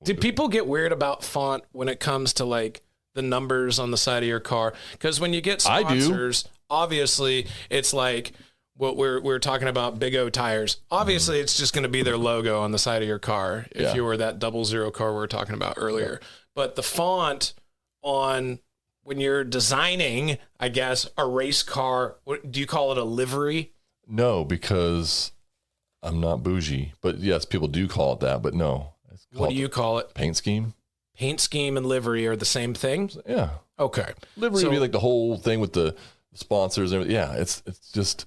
Do people get weird about font when it comes to like the numbers on the side of your car? Because when you get sponsors, obviously it's like what we're talking about, Big O tires. Obviously, it's just going to be their logo on the side of your car if you were that 00 car we were talking about earlier. Yeah. But the font on when you're designing, I guess, a race car, do you call it a livery? No, because I'm not bougie. But yes, people do call it that, but no. What do you call it? Paint scheme. Paint scheme and livery are the same thing? Yeah. Okay. Livery would be like the whole thing with the sponsors and everything. Yeah, it's just.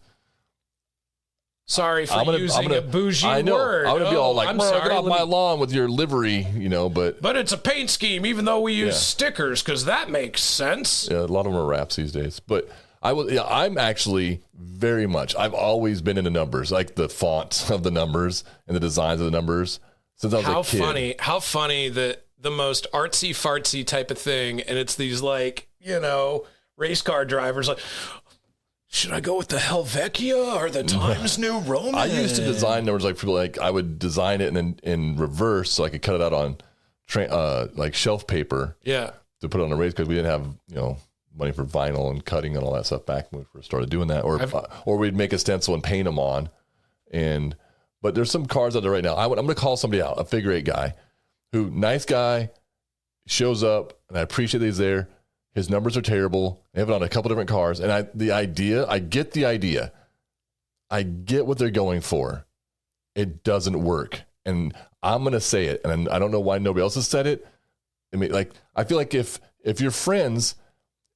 Sorry for using a bougie I know. word. I'm going to be all like, I'm sorry, get off my lawn with your livery, but. But it's a paint scheme, even though we use stickers, because that makes sense. Yeah, a lot of them are wraps these days. But I'm actually very much, I've always been into numbers, like the font of the numbers and the designs of the numbers since I was a kid. How funny that the most artsy fartsy type of thing, and it's these race car drivers like, should I go with the Helvetia or the Times New Roman? I used to design numbers like people like I would design it and then in reverse so I could cut it out on like shelf paper. Yeah. To put it on a race because we didn't have money for vinyl and cutting and all that stuff back when we first started doing that. Or we'd make a stencil and paint them on. But there's some cars out there right now. I'm going to call somebody out, a figure 8 guy who nice guy shows up and I appreciate that he's there. His numbers are terrible. They have it on a couple different cars. And I get the idea. I get what they're going for. It doesn't work. And I'm going to say it. And I don't know why nobody else has said it. I mean, I feel like if you're friends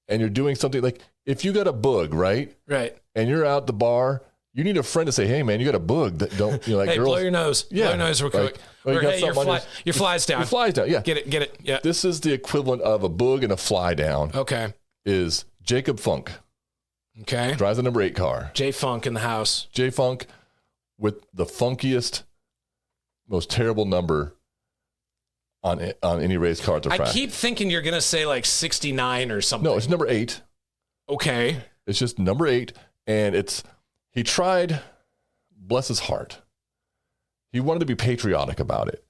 and you're doing something like if you got a boog, right? Right. And you're out the bar, you need a friend to say, "Hey, man, you got a boog." That don't like hey, girls, blow your nose. Yeah, blow your nose real quick. Or hey, your fly's down. Your fly's down. Yeah, get it. Yeah. This is the equivalent of a boog and a fly down. Okay. Is Jacob Funk. Okay. Drives the number 8 car. J Funk in the house. J Funk with the funkiest, most terrible number on any race car at the track. I keep thinking you're gonna say like 69 or something. No, it's number 8. Okay. It's just number 8, and he tried, bless his heart. He wanted to be patriotic about it.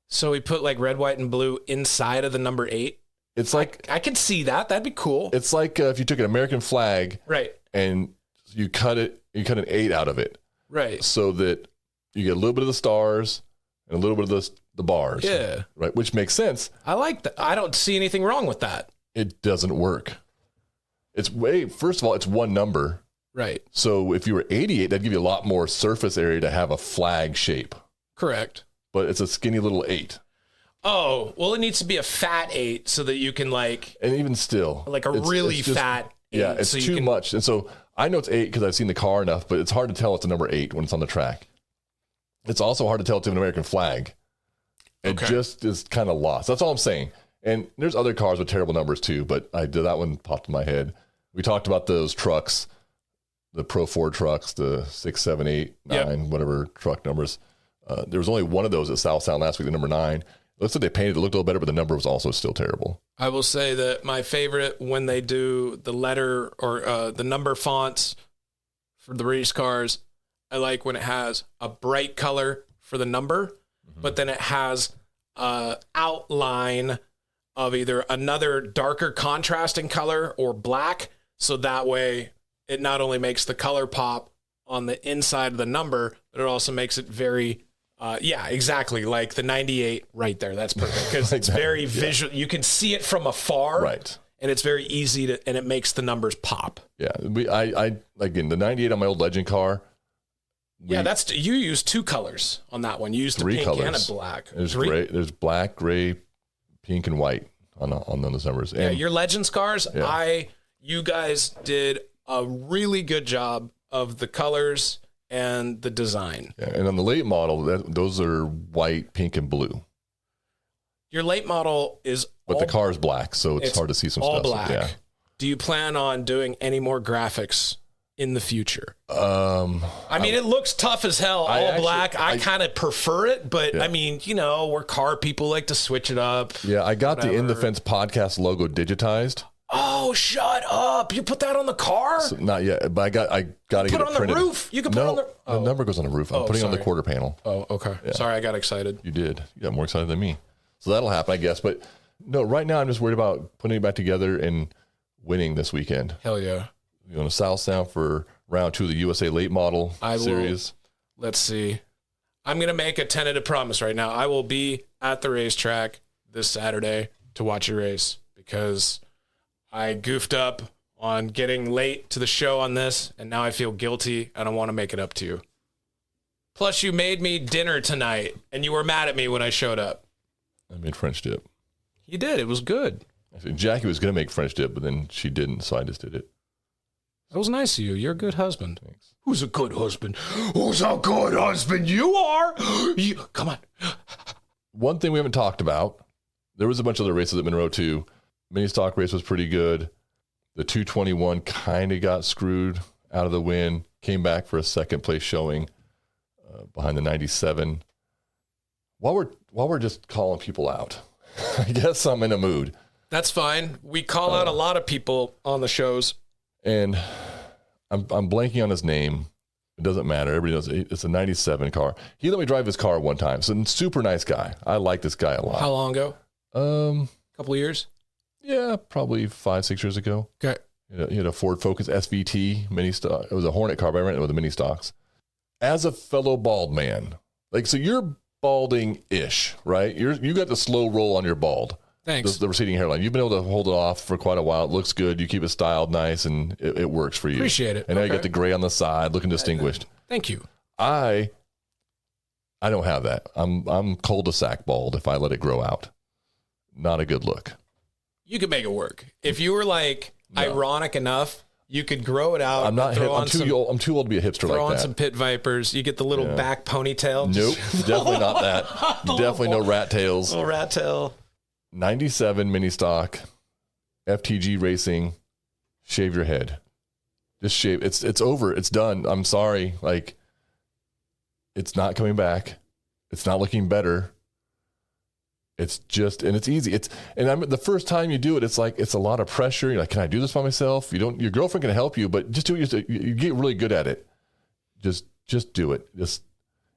So he put like red, white, and blue inside of the number 8. It's like I can see that. That'd be cool. It's like if you took an American flag, right, and you cut an 8 out of it, right, so that you get a little bit of the stars and a little bit of the bars, yeah, right, which makes sense. I like that. I don't see anything wrong with that. It doesn't work. First of all, it's one number, right? So if you were 88, that'd give you a lot more surface area to have a flag shape. Correct. But it's a skinny little 8. Oh, well, it needs to be a fat 8 so that you can like, and even still, like a really just, fat 8. Yeah, it's so too much. And so I know it's 8 because I've seen the car enough, but it's hard to tell it's a number 8 when it's on the track. It's also hard to tell it's an American flag. It just is kind of lost. That's all I'm saying. And there's other cars with terrible numbers too, but that one popped in my head. We talked about those trucks, the Pro 4 trucks, the 6, 7, 8, 9, whatever truck numbers. There was only one of those at South Sound last week, the number 9. It looks like they painted it, looked a little better, but the number was also still terrible. I will say that my favorite when they do the letter or the number fonts for the race cars, I like when it has a bright color for the number, but then it has a outline of either another darker contrasting color or black. So that way it not only makes the color pop on the inside of the number, but it also makes it very exactly. Like the 98 right there. That's perfect because it's very visual. You can see it from afar. Right. And it's very easy and it makes the numbers pop. Yeah. I again, the 98 on my old Legend car. You use 2 colors on that one. You used 3 the pink colors. and a black. There's gray, there's black, gray, pink, and white on those numbers. And your Legends cars, you guys did a really good job of the colors and the design. Yeah, and on the late model, those are white, pink, and blue. Your late model is the car is black, so it's hard to see some all stuff. Black. So, yeah. Do you plan on doing any more graphics in the future? I mean, it looks tough as hell, black. I kind of prefer it, but I mean, we're car people, like to switch it up. Yeah, I got the In the Fence podcast logo digitized. Oh, shut up! You put that on the car? So, not yet, but I got to get it printed. Put it on the roof. You can put it on the number goes on the roof. I'm putting it on the quarter panel. Oh, okay. Yeah. Sorry, I got excited. You did. You got more excited than me. So that'll happen, I guess. But no, right now I'm just worried about putting it back together and winning this weekend. Hell yeah! You know, South Sound for round 2 of the USA Late Model Series. Let's see. I'm gonna make a tentative promise right now. I will be at the racetrack this Saturday to watch your race because I goofed up on getting late to the show on this, and now I feel guilty. I don't want to make it up to you. Plus, you made me dinner tonight, and you were mad at me when I showed up. I made French dip. You did. It was good. Jackie was going to make French dip, but then she didn't, so I just did it. That was nice of you. You're a good husband. Thanks. Who's a good husband? Who's a good husband? You are. Come on. One thing we haven't talked about, there was a bunch of other races at Monroe, too. Mini stock race was pretty good. The 221 kind of got screwed out of the win. Came back for a second place showing behind the 97. While we're just calling people out, I guess I'm in a mood. That's fine. We call out a lot of people on the shows. And I'm blanking on his name. It doesn't matter. Everybody knows it's a 97 car. He let me drive his car one time. So super nice guy. I like this guy a lot. How long ago? A couple of years? Yeah, probably 5-6 years ago. Okay. He had a Ford Focus SVT mini stock. It was a Hornet car, but I ran it with the mini stocks. As a fellow bald man, so you're balding-ish, right? You got the slow roll on your bald. Thanks. The receding hairline. You've been able to hold it off for quite a while. It looks good. You keep it styled nice, and it works for you. Appreciate it. And now you got the gray on the side, looking distinguished. Thank you. I don't have that. I'm cul-de-sac bald if I let it grow out. Not a good look. You could make it work. If you were like ironic enough, you could grow it out. I'm not hip. I'm too old to be a hipster like that. Throw on some pit vipers. You get the little back ponytail. Nope, definitely not that. Definitely no rat tails. Little rat tail. 97 mini stock, FTG racing. Shave your head. Just shave. It's over. It's done. I'm sorry. Like, it's not coming back. It's not looking better. It's just, and it's easy. The first time you do it, it's like, it's a lot of pressure. You're like, can I do this by myself? Your girlfriend can help you, but just do it. You get really good at it. Just do it.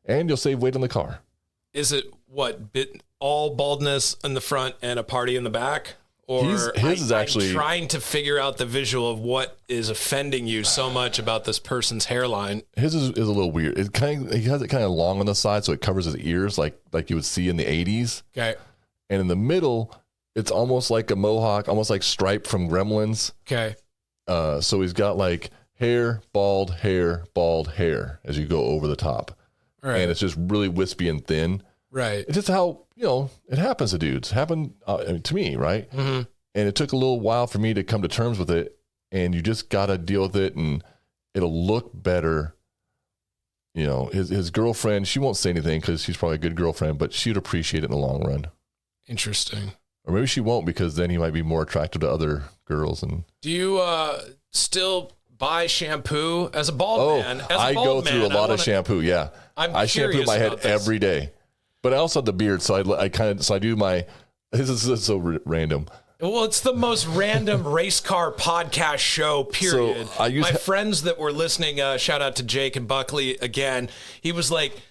And you'll save weight on the car. Is it all baldness in the front and a party in the back? Or his is actually I'm trying to figure out the visual of what is offending you so much about this person's hairline. His is a little weird. He has it kind of long on the side, so it covers his ears like you would see in the 80s. Okay. And in the middle, it's almost like a mohawk, almost like Stripe from Gremlins. Okay. So he's got like hair, bald hair as you go over the top. Right. And it's just really wispy and thin. Right. It's just how, it happens to dudes. Happened to me, right? Mm-hmm. And it took a little while for me to come to terms with it. And you just got to deal with it, and it'll look better. His girlfriend, she won't say anything because she's probably a good girlfriend, but she'd appreciate it in the long run. Interesting. Or maybe she won't, because then he might be more attractive to other girls. And do you still buy shampoo as a bald man? I go through a lot of shampoo. Yeah, I shampoo my head every day, but I also have the beard, so I do my. This is so random. Well, it's the most random race car podcast show, period. So my friends that were listening, shout out to Jake and Buckley again. He was like,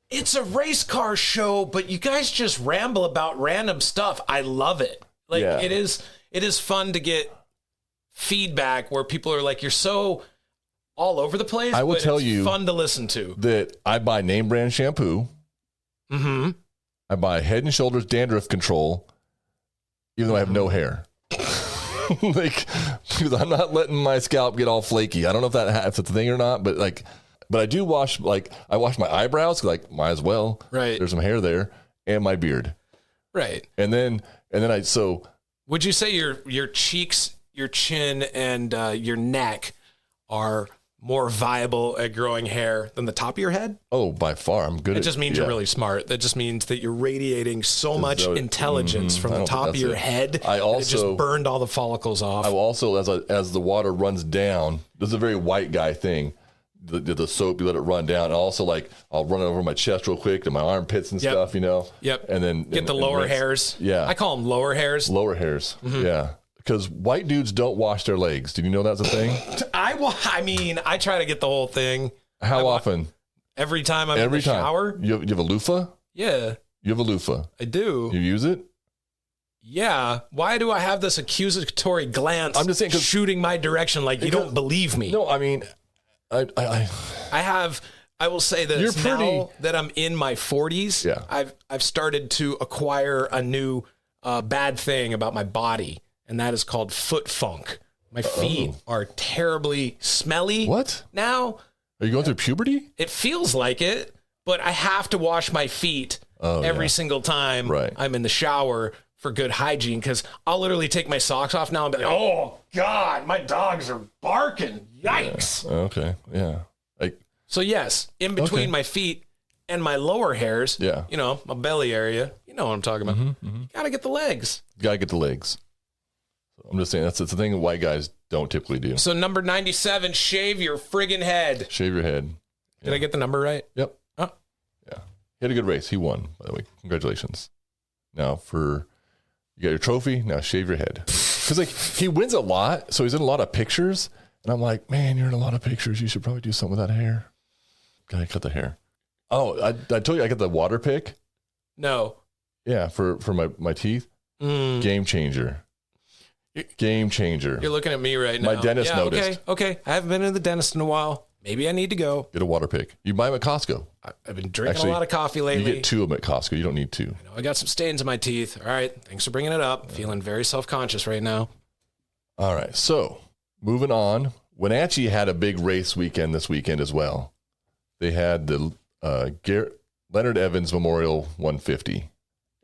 it's a race car show, but you guys just ramble about random stuff. I love it. It is fun to get feedback where people are like, you're so all over the place. I will tell you, fun to listen to. That I buy name brand shampoo. Mm-hmm. I buy Head and Shoulders dandruff control, even though I have no hair. Because I'm not letting my scalp get all flaky. I don't know if that's a thing or not, but I do wash, I wash my eyebrows, might as well. Right. There's some hair there, and my beard. Right. And then would you say your cheeks, your chin, and your neck are more viable at growing hair than the top of your head? Oh, by far. I'm good. It just means you're really smart. That just means that you're radiating so much intelligence from the top of your head. It just burned all the follicles off. I will also, as the water runs down, this is a very white guy thing. The soap, you let it run down. And also, I'll run it over my chest real quick to my armpits and stuff, Yep. And then get the lower hairs. Yeah. I call them lower hairs. Lower hairs. Mm-hmm. Yeah. Because white dudes don't wash their legs. Did you know that's a thing? I try to get the whole thing. How often? Every time I'm in the shower. You have a loofah? Yeah. You have a loofah? I do. You use it? Yeah. Why do I have this accusatory glance? I'm just saying, shooting my direction like you don't believe me. No, I mean, I will say this. Now that I'm in my 40s, I've started to acquire a new bad thing about my body, and that is called foot funk. My feet are terribly smelly. What? Now. Are you going through puberty? It feels like it, but I have to wash my feet every single time I'm in the shower for good hygiene, because I'll literally take my socks off now and be like, oh, God, my dogs are barking. Yikes. Yeah. Okay, yeah. So, yes, in between my feet and my lower hairs, my belly area, you know what I'm talking about. Mm-hmm. Got to get the legs. Got to get the legs. I'm just saying, that's the thing that white guys don't typically do. So, number 97, shave your friggin' head. Shave your head. Did I get the number right? Yep. Oh. Yeah. He had a good race. He won, by the way. Congratulations. Now, you got your trophy. Now, shave your head. Because, he wins a lot, so he's in a lot of pictures. And I'm like, man, you're in a lot of pictures. You should probably do something with that hair. Gotta cut the hair. Oh, I told you I got the water pick? No. Yeah, for my teeth. Game changer. Game changer. You're looking at me right now. My dentist noticed. Okay. I haven't been to the dentist in a while. Maybe I need to go. Get a water pick. You buy them at Costco. I've been drinking a lot of coffee lately. You get 2 of them at Costco. You don't need 2. I got some stains in my teeth. All right. Thanks for bringing it up. Feeling very self-conscious right now. All right. So, moving on. Wenatchee had a big race weekend this weekend as well. They had the Leonard Evans Memorial 150.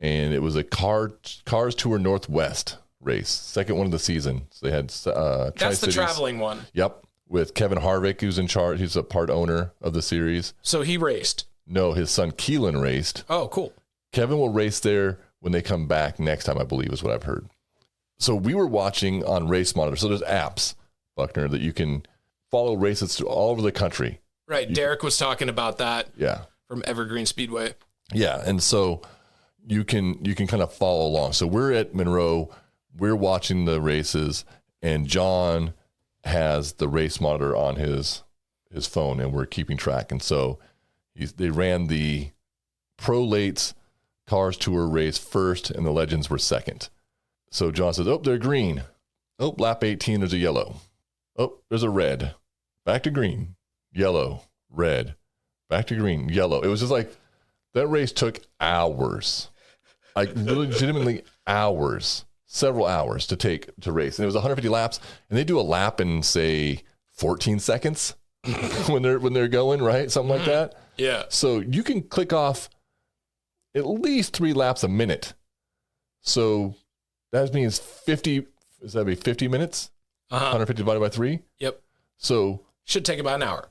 And it was a Cars Tour Northwest race, second one of the season. So they had That's the Tri-Cities. traveling one. Yep, with Kevin Harvick, who's in charge. He's a part owner of the series. So he raced. No, his son Keelan raced. Oh, cool. Kevin will race there when they come back next time, I believe, is what I've heard. So we were watching on Race Monitor. So there's apps, Buckner, that you can follow races all over the country. Right. Derek was talking about that. Yeah. From Evergreen Speedway. Yeah, and so you can kind of follow along. So we're at Monroe, we're watching the races, and John has the race monitor on his phone, and we're keeping track. And so they ran the Pro Lates Cars Tour race first, and the Legends were second. So John says, "Oh, they're green. Oh, lap 18, there's a yellow. Oh, there's a red. Back to green, yellow, red, back to green, yellow." It was just like that race took hours, like legitimately hours, several hours to race. And it was 150 laps, and they do a lap in say 14 seconds when they're going, right? Something like that. Yeah. So you can click off at least 3 laps a minute. So that means 50, does that be 50 minutes? 150 divided by 3? Yep. So should take about an hour.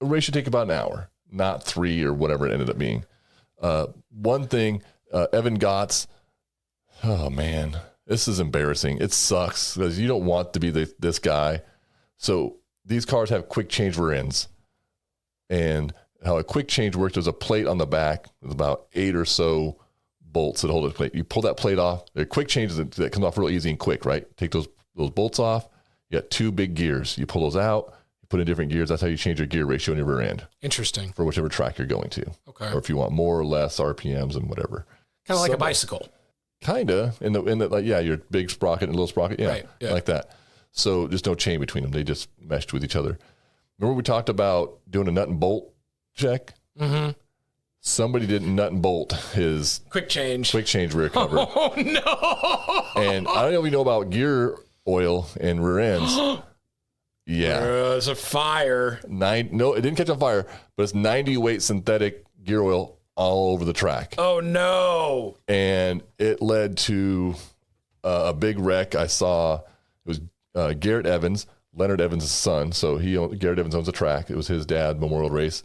A race should take about an hour, not 3 or whatever it ended up being. One thing, Evan Gotts, oh man, this is embarrassing. It sucks because you don't want to be this guy. So these cars have quick change rear ends. And how a quick change works, there's a plate on the back with about 8 or so bolts that hold the plate. You pull that plate off. They're quick changes that come off real easy and quick, right? Take those bolts off. You got 2 big gears. You pull those out, you put in different gears. That's how you change your gear ratio in your rear end. Interesting. For whichever track you're going to. Okay. Or if you want more or less RPMs and whatever. Kind of like a bicycle. Kinda. In the like, yeah, your big sprocket and little sprocket. Yeah, right, yeah. Like that. So there's no chain between them. They just meshed with each other. Remember we talked about doing a nut and bolt check? Mm-hmm. Somebody didn't nut and bolt his quick change rear cover. Oh no! And I don't know if you know about gear oil and rear ends. Yeah, there's a fire. No, it didn't catch on fire, but it's 90 weight synthetic gear oil all over the track. Oh no! And it led to a big wreck. I saw it was Garrett Evans, Leonard Evans' son. So Garrett Evans owns the track. It was his dad Memorial race.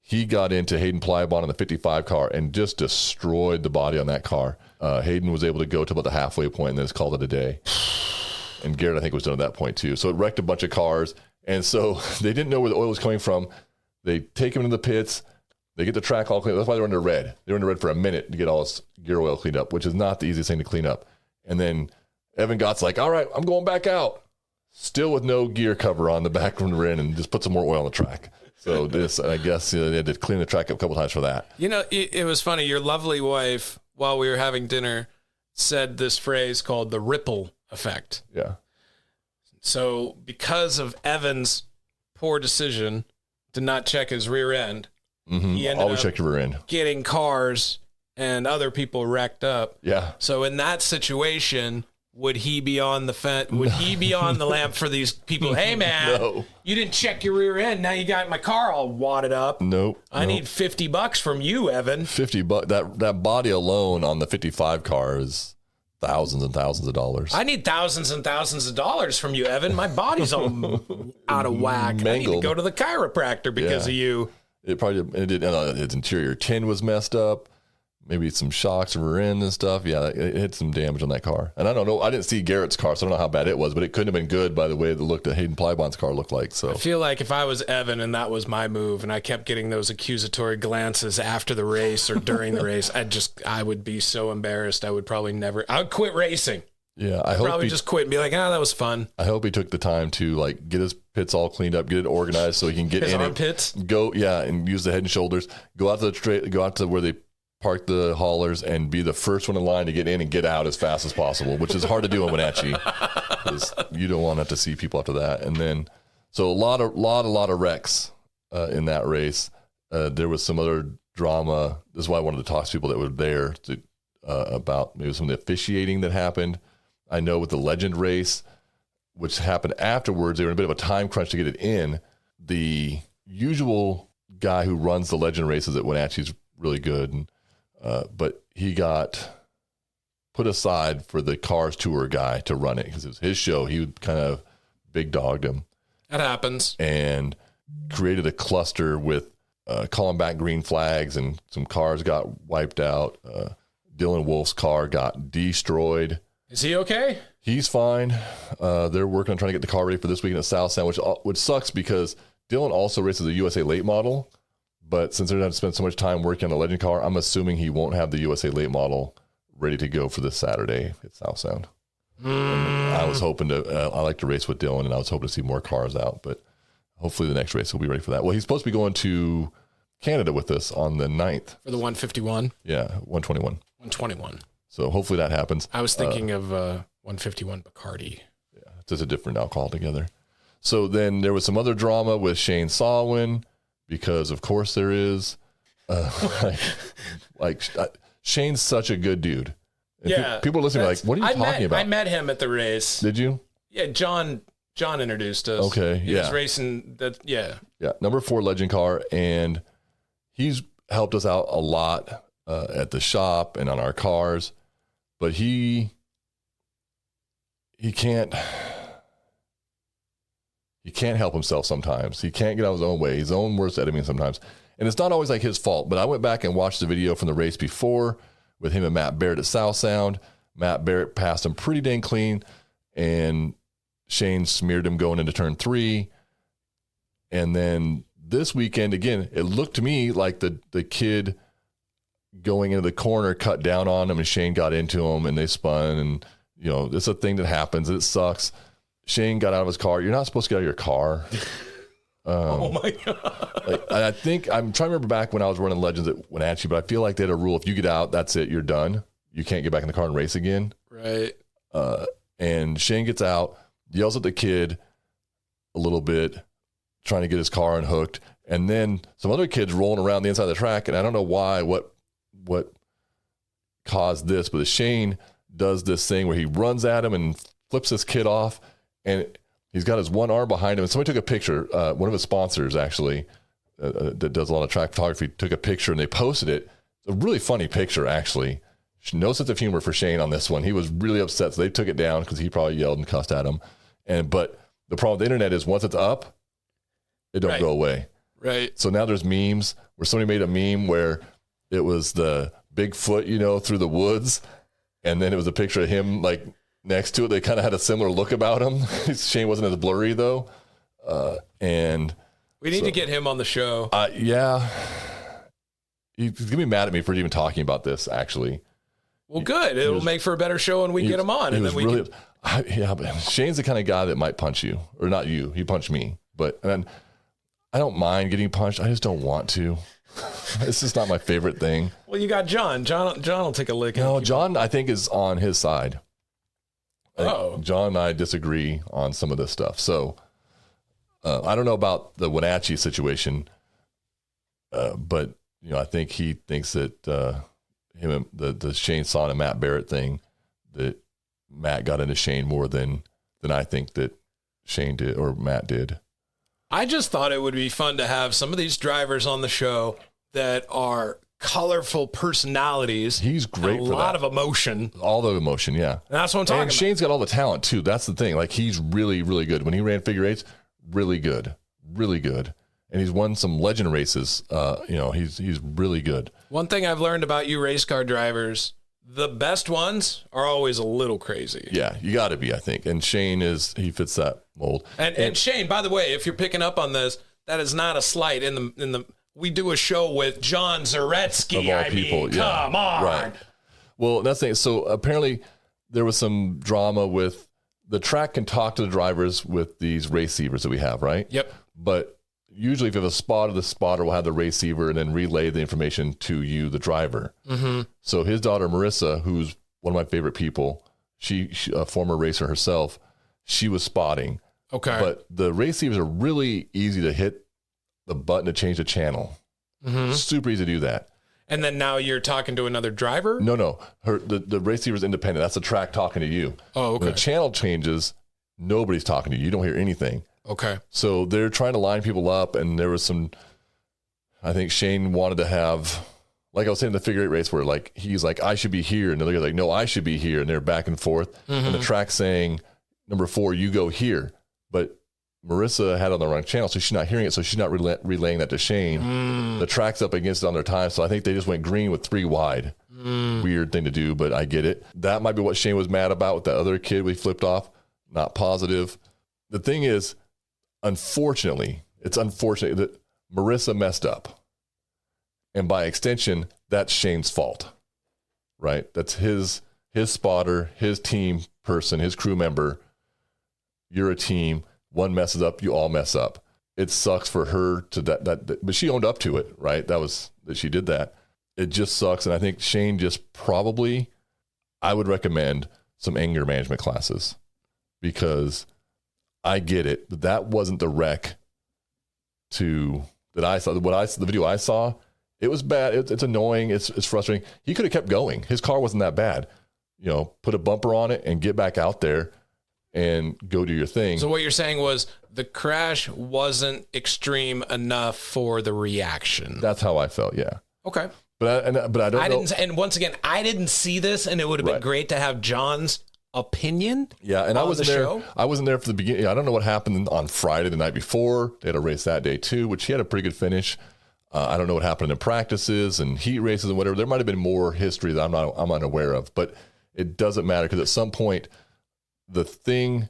He got into Hayden Plybon in the 55 car and just destroyed the body on that car. Hayden was able to go to about the halfway point and then just called it a day. And Garrett, I think, was done at that point too. So it wrecked a bunch of cars. And so they didn't know where the oil was coming from. They take him into the pits. They get the track all cleaned up. That's why they're under red. They were under red for a minute to get all this gear oil cleaned up, which is not the easiest thing to clean up. And then Evan Gott's like, all right, I'm going back out. Still with no gear cover on the back from the rear end, and just put some more oil on the track. So I guess they had to clean the track up a couple times for that. You know, it was funny. Your lovely wife, while we were having dinner, said this phrase called the ripple effect. Yeah. So because of Evan's poor decision to not check his rear end, he ended Always up check your rear end. getting cars and other people wrecked up. Yeah. So in that situation, would he be on the fence? Would he be on the lamp for these people? Hey man, No. You didn't check your rear end. Now you got my car all wadded up. Nope. I need $50 from you, Evan. $50. That body alone on the 55 car is thousands and thousands of dollars. I need thousands and thousands of dollars from you, Evan. My body's all out of whack. Mangled. I need to go to the chiropractor because of you. It probably its interior tin was messed up. Maybe some shocks rear end and stuff. Yeah, it had some damage on that car. And I don't know. I didn't see Garrett's car, so I don't know how bad it was, but it couldn't have been good by the way that Hayden Plybon's car looked like. So I feel like if I was Evan and that was my move and I kept getting those accusatory glances after the race or during the race, I would be so embarrassed. I would quit racing. Yeah, I hope probably just quit and be like, that was fun. I hope he took the time to like get his pits all cleaned up, get it organized so he can get his in armpits. And use the head and shoulders. Go out to where they park the haulers and be the first one in line to get in and get out as fast as possible, which is hard to do in Wenatchee because you don't want to have to see people after that. And then, so a lot of wrecks in that race. There was some other drama. This is why I wanted to talk to people that were there about maybe some of the officiating that happened. I know with the Legend race, which happened afterwards, they were in a bit of a time crunch to get it in. The usual guy who runs the Legend races at Wenatchee is really good, but he got put aside for the Cars Tour guy to run it because it was his show. He kind of big dogged him. That happens. And created a cluster with calling back green flags, and some cars got wiped out. Dylan Wolf's car got destroyed. Is he okay? He's fine. They're working on trying to get the car ready for this weekend at South Sound, which sucks because Dylan also races a USA Late Model. But since they're going to spend so much time working on the Legend car, I'm assuming he won't have the USA Late Model ready to go for this Saturday at South Sound. I was hoping to, I like to race with Dylan, and I was hoping to see more cars out, but hopefully the next race will be ready for that. Well, he's supposed to be going to Canada with us on the 9th. For the 151? Yeah, 121. 121. So hopefully that happens. I was thinking of 151 Bacardi. Yeah, it's just a different alcohol altogether. So then there was some other drama with Shane Sawin, because of course there is. Shane's such a good dude. Yeah. People listening are like, what are you talking about? I met him at the race. Did you? Yeah, John introduced us. Okay, He was racing that, yeah. Yeah, number 4 Legend car, and he's helped us out a lot at the shop and on our cars, but he can't help himself sometimes. He can't get out of his own way. He's his own worst enemy sometimes. And it's not always like his fault, but I went back and watched the video from the race before with him and Matt Barrett at South Sound. Matt Barrett passed him pretty dang clean, and Shane smeared him going into turn 3. And then this weekend, again, it looked to me like the kid going into the corner cut down on him, and Shane got into him, and they spun. And, you know, it's a thing that happens. It sucks. Shane got out of his car. You're not supposed to get out of your car. Oh, my God. I think, I'm trying to remember back when I was running Legends at Wenatchee, but I feel like they had a rule. If you get out, that's it. You're done. You can't get back in the car and race again. Right. And Shane gets out, yells at the kid a little bit, trying to get his car unhooked. And then some other kids rolling around the inside of the track. And I don't know why, what caused this, but Shane does this thing where he runs at him and flips this kid off. And he's got his one arm behind him. And somebody took a picture. One of his sponsors, actually, that does a lot of track photography, took a picture and they posted it. It's a really funny picture, actually. No sense of humor for Shane on this one. He was really upset. So they took it down because he probably yelled and cussed at him. But the problem with the internet is once it's up, it don't go away. Right. So now there's memes where somebody made a meme where it was the Bigfoot, through the woods. And then it was a picture of him like next to it. They kind of had a similar look about him. Shane wasn't as blurry though. And we need to get him on the show. Yeah. He's going to be mad at me for even talking about this, actually. Well, good. It'll make for a better show when we get him on. And then we really, but Shane's the kind of guy that might punch you, or not you. He punched me, but I don't mind getting punched. I just don't want to. It's just not my favorite thing. Well, you got John. John will take a lick. No, John, I think, is on his side. Oh. John and I disagree on some of this stuff. So I don't know about the Wenatchee situation, but I think he thinks that him and the Shane Son and Matt Barrett thing, that Matt got into Shane more than I think that Shane did or Matt did. I just thought it would be fun to have some of these drivers on the show that are colorful personalities. He's great for that. A lot of emotion. All the emotion, yeah. And that's what I'm talking about. And Shane's got all the talent, too. That's the thing. Like, he's really, really good. When he ran figure eights, really good. Really good. And he's won some legend races. He's really good. One thing I've learned about you race car drivers, the best ones are always a little crazy. Yeah, you got to be, I think. And Shane he fits that mold. And Shane, by the way, if you're picking up on this, that is not a slight. We do a show with John Zaretsky. Of all people, come on. Right. Well, that's the thing. So apparently there was some drama with the track can talk to the drivers with these receivers that we have, right? Yep. But usually if you have a spotter, the spotter will have the receiver and then relay the information to you, the driver. Mm-hmm. So his daughter, Marissa, who's one of my favorite people, she a former racer herself, she was spotting. Okay. But the receivers are really easy to hit the button to change the channel. Mm-hmm. Super easy to do that. And then now you're talking to another driver? No. The receiver's independent. That's the track talking to you. Oh, okay. When the channel changes, nobody's talking to you. You don't hear anything. Okay. So they're trying to line people up, and there was some, I think Shane wanted to have like I was saying in the figure 8 race where like he's like, I should be here. And the other guy's like, no, I should be here. And they're back and forth. And the track's saying, number 4, you go here. But Marissa had it on the wrong channel, so she's not hearing it. So she's not relaying that to Shane. The track's up against it on their time. So I think they just went green with 3 wide. Weird thing to do, but I get it. That might be what Shane was mad about with the other kid we flipped off. Not positive. The thing is, unfortunately, it's unfortunate that Marissa messed up. And by extension, that's Shane's fault, right? That's his spotter, his team person, his crew member. You're a team. One messes up, you all mess up. It sucks for her to that, but she owned up to it, right? That she did that. It just sucks. And I think Shane just probably, I would recommend some anger management classes, because I get it, but that wasn't the wreck that I saw. The video I saw, it was bad. It's annoying. It's frustrating. He could have kept going. His car wasn't that bad. Put a bumper on it and get back out there and go do your thing. So what you're saying was the crash wasn't extreme enough for the reaction. That's how I felt. Yeah. Okay. But I don't know. And once again, I didn't see this, and it would have been great to have John's opinion. Yeah, and I wasn't there. Show. I wasn't there for the beginning. I don't know what happened on Friday the night before. They had a race that day too, which he had a pretty good finish. I don't know what happened in practices and heat races and whatever. There might have been more history that I'm unaware of, but it doesn't matter, because at some point, the thing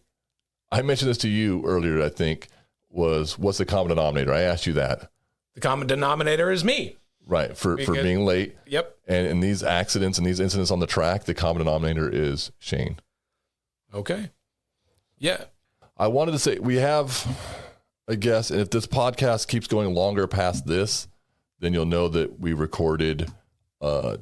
I mentioned this to you earlier, I think, was what's the common denominator? I asked you that. The common denominator is me. Right, for being late. Yep. And in these accidents and these incidents on the track, the common denominator is Shane. Okay. Yeah. I wanted to say, we have a guest, and if this podcast keeps going longer past this, then you'll know that we recorded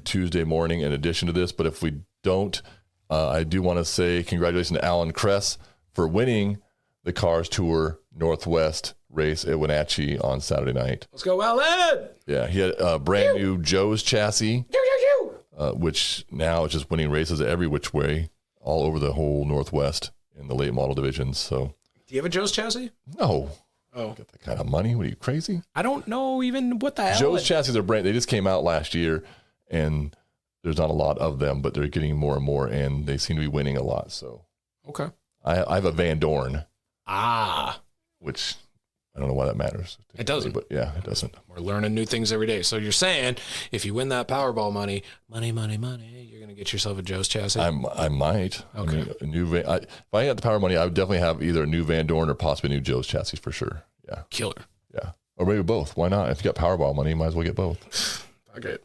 Tuesday morning in addition to this. But if we don't, I do want to say congratulations to Alan Cress for winning the Cars Tour Northwest race at Wenatchee on Saturday night. Let's go, Alan! Yeah, he had a brand new Joe's chassis, which now is just winning races every which way, all over the whole Northwest in the late model divisions. So, do you have a Joe's chassis? No. Oh, got that kind of money? What are you, crazy? I don't know even what the hell. Joe's chassis are brand. They just came out last year, and there's not a lot of them, but they're getting more and more, and they seem to be winning a lot. So, okay, I have a Van Dorn. Which I don't know why that matters. It doesn't. But yeah, it doesn't. We're learning new things every day. So you're saying if you win that Powerball money, you're going to get yourself a Joe's chassis? I might. Okay. I mean, if I had the power money, I would definitely have either a new Van Dorn or possibly a new Joe's chassis for sure. Yeah. Killer. Yeah. Or maybe both. Why not? If you got Powerball money, you might as well get both. Okay.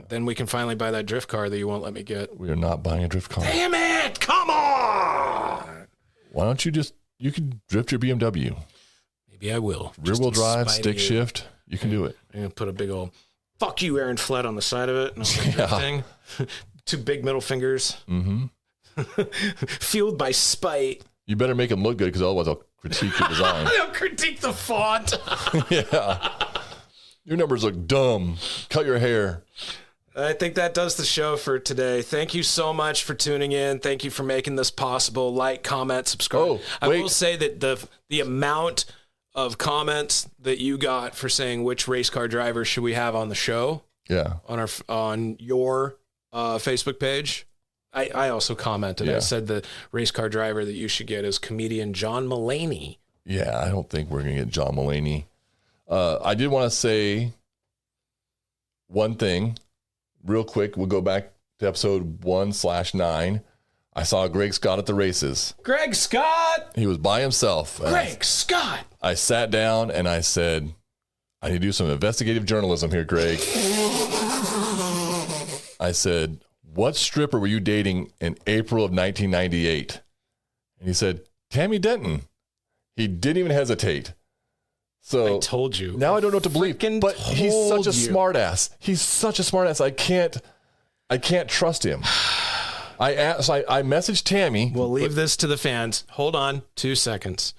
Then we can finally buy that drift car that you won't let me get. We are not buying a drift car. Damn it! Come on! Why don't you can drift your BMW. Maybe I will. Rear wheel drive, stick shift. You can do it. I'm going to put a big old fuck you, Aaron Flett on the side of it. And drifting. 2 big middle fingers. Mm-hmm. Fueled by spite. You better make them look good, because otherwise I'll critique your design. I'll critique the font. Yeah. Your numbers look dumb. Cut your hair. I think that does the show for today. Thank you so much for tuning in. Thank you for making this possible. Like, comment, subscribe. I will say that the amount of comments that you got for saying which race car driver should we have on the show, on your Facebook page, I also commented. I said the race car driver that you should get is comedian John Mulaney. Yeah, I don't think we're gonna get John Mulaney. I did want to say one thing real quick. We'll go back to episode 1/9. I saw Greg Scott at the races. Greg Scott! He was by himself. Greg Scott! I sat down and I said, I need to do some investigative journalism here, Greg. I said, what stripper were you dating in April of 1998? And he said, Tami Denton. He didn't even hesitate. So I told you. Now I don't know what to believe. But he's such a smart ass. He's such a smart ass. I can't trust him. I messaged Tami. We'll leave this to the fans. Hold on 2 seconds.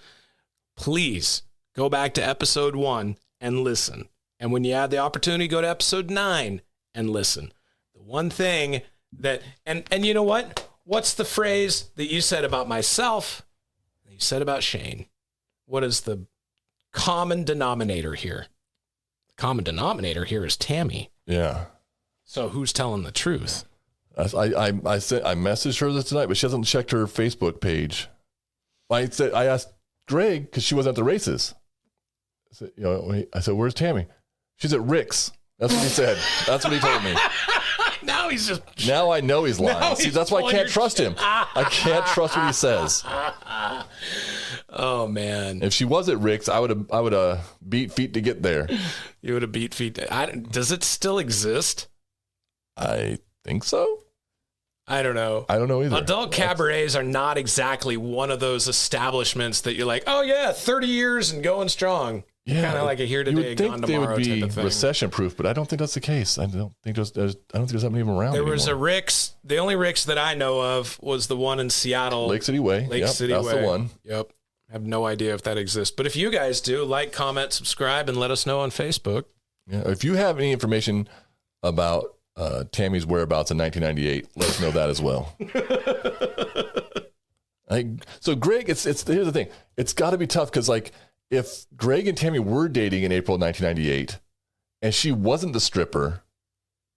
Please go back to episode 1 and listen. And when you have the opportunity, go to episode 9 and listen. The one thing that, and you know what? What's the phrase that you said about myself? That you said about Shane? What is the common denominator here? The common denominator here is Tami. Yeah. So who's telling the truth? I messaged her this tonight, but she hasn't checked her Facebook page. I asked Greg because she wasn't at the races. I said, "Where's Tami?" She's at Rick's. That's what he said. That's what he told me. Now I know he's lying. See, that's why I can't trust him. I can't trust what he says. Oh man! If she was at Rick's, I would have beat feet to get there. You would have beat feet. Does it still exist? I think so. I don't know. I don't know either. Adult cabarets are not exactly one of those establishments that you're like, oh yeah, 30 years and going strong. Yeah, kind of like a here today, gone tomorrow they would be type of thing. recession proof, but I don't think that's the case. I don't think there's that many of them around. There was anymore. a Rick's. The only Rick's that I know of was the one in Seattle, Lake City Way. That's the one. Yep. I have no idea if that exists, but if you guys do, like, comment, subscribe, and let us know on Facebook. Yeah. If you have any information about Tami's whereabouts in 1998, let us know that as well. So Greg, here's the thing. It's got to be tough because, like, if Greg and Tami were dating in April 1998 and she wasn't the stripper,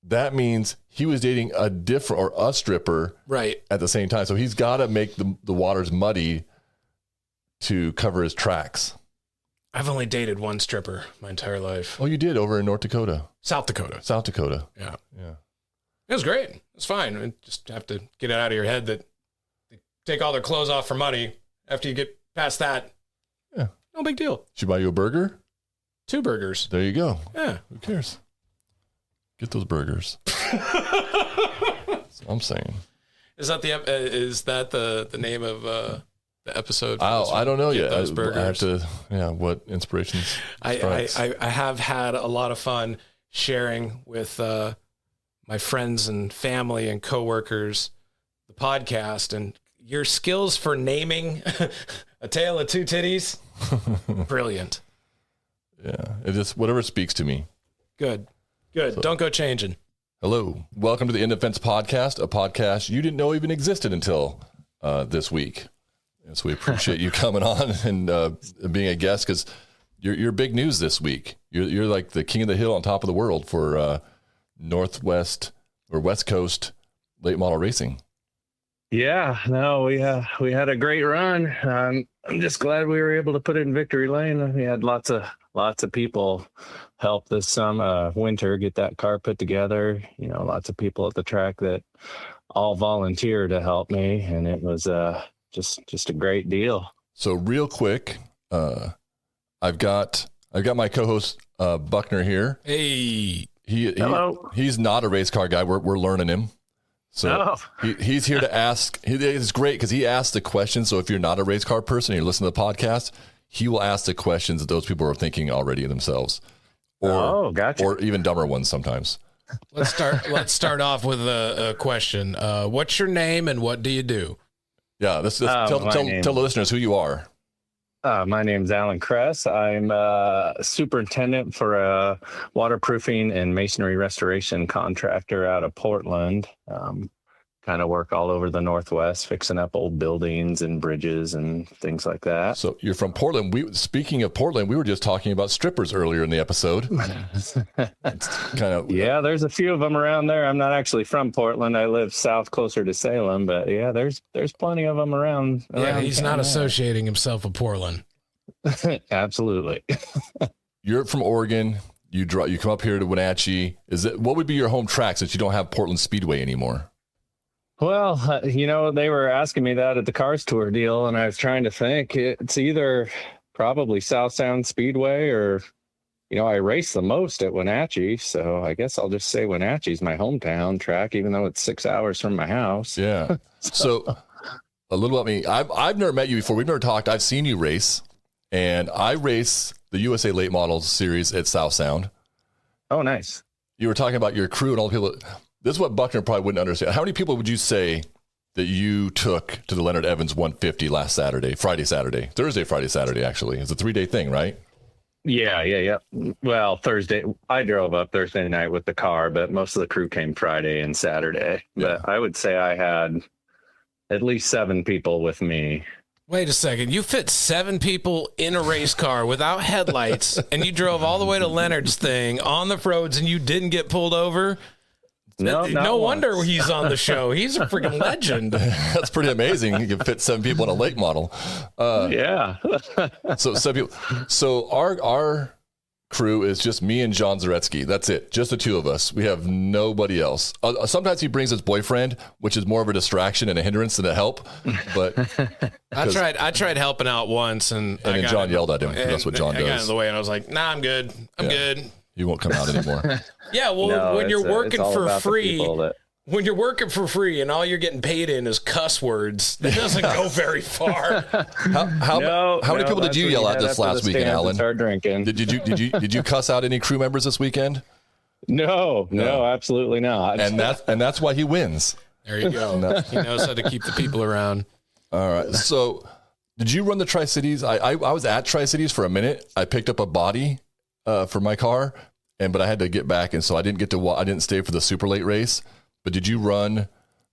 that means he was dating a stripper right at the same time. So he's got to make the waters muddy to cover his tracks. I've only dated one stripper my entire life. Oh, you did over in North Dakota. South Dakota. Yeah. It was great. It's fine. You just have to get it out of your head that they take all their clothes off for money. After you get past that, yeah, no big deal. Should buy you a burger? 2 burgers. There you go. Yeah. Who cares? Get those burgers. That's what I'm saying. Is that the name of the episode? I don't know yet. Those burgers. I have to. What inspirations? I have had a lot of fun sharing with my friends and family and coworkers the podcast, and your skills for naming A Tale of Two Titties, brilliant. Yeah, it just whatever speaks to me. Good. So, don't go changing. Hello, welcome to the In Defense Podcast, a podcast you didn't know even existed until this week. And so we appreciate you coming on and being a guest because you're big news this week. You're like the king of the hill on top of the world for Northwest or West Coast late model racing. Yeah, no, we had a great run. I'm just glad we were able to put it in victory lane. We had lots of people help this winter get that car put together. Lots of people at the track that all volunteered to help me, and it was just a great deal. So real quick, I've got my co-host Buckner here. Hey, hello. He's not a race car guy. We're learning him. So he's here to ask. It's great because he asks the questions. So if you're not a race car person and you're listening to the podcast, he will ask the questions that those people are thinking already themselves, gotcha. Or even dumber ones sometimes. Let's start off with a question. What's your name and what do you do? Yeah, let's tell the listeners who you are. My name's Alan Cress. I'm a superintendent for a waterproofing and masonry restoration contractor out of Portland. Kind of work all over the Northwest, fixing up old buildings and bridges and things like that. So you're from Portland. Speaking of Portland, we were just talking about strippers earlier in the episode. Yeah, there's a few of them around there. I'm not actually from Portland. I live south, closer to Salem, but yeah, there's plenty of them around. Yeah, he's not associating himself with Portland. Absolutely. You're from Oregon. You come up here to Wenatchee. What would be your home track since you don't have Portland Speedway anymore? Well, they were asking me that at the Cars Tour deal, and I was trying to think. It's either probably South Sound Speedway or, I race the most at Wenatchee, so I guess I'll just say Wenatchee's my hometown track, even though it's 6 hours from my house. Yeah. So a little about me. I've never met you before. We've never talked. I've seen you race, and I race the USA Late Models Series at South Sound. Oh, nice. You were talking about your crew and all the people. This is what Buckner probably wouldn't understand. How many people would you say that you took to the Leonard Evans 150 last Thursday, Friday, Saturday, actually? It's a 3-day thing, right? Yeah. Well, Thursday, I drove up Thursday night with the car, but most of the crew came Friday and Saturday. Yeah. But I would say I had at least 7 people with me. Wait a second. You fit 7 people in a race car without headlights, and you drove all the way to Leonard's thing on the roads, and you didn't get pulled over? No wonder he's on the show. He's a freaking legend. That's pretty amazing. You can fit 7 people in a lake model. Yeah. So 7 people. So our crew is just me and John Zaretsky. That's it. Just the 2 of us. We have nobody else. Sometimes he brings his boyfriend, which is more of a distraction and a hindrance than a help. But I tried helping out once, and then John yelled at him. That's what John does. I got in the way, and I was like, "Nah, I'm good. I'm good." You won't come out anymore. Yeah, well, No, when you're working for free, when you're working for free and all you're getting paid in is cuss words, that doesn't go very far. How many people did you yell at this last weekend, Alan? Start drinking. Did you cuss out any crew members this weekend? No, absolutely not. And that's why he wins. There you go. He knows how to keep the people around. All right. So, did you run the Tri-Cities? I was at Tri-Cities for a minute. I picked up a body for my car, but I had to get back, and so I didn't stay for the super late race. But did you run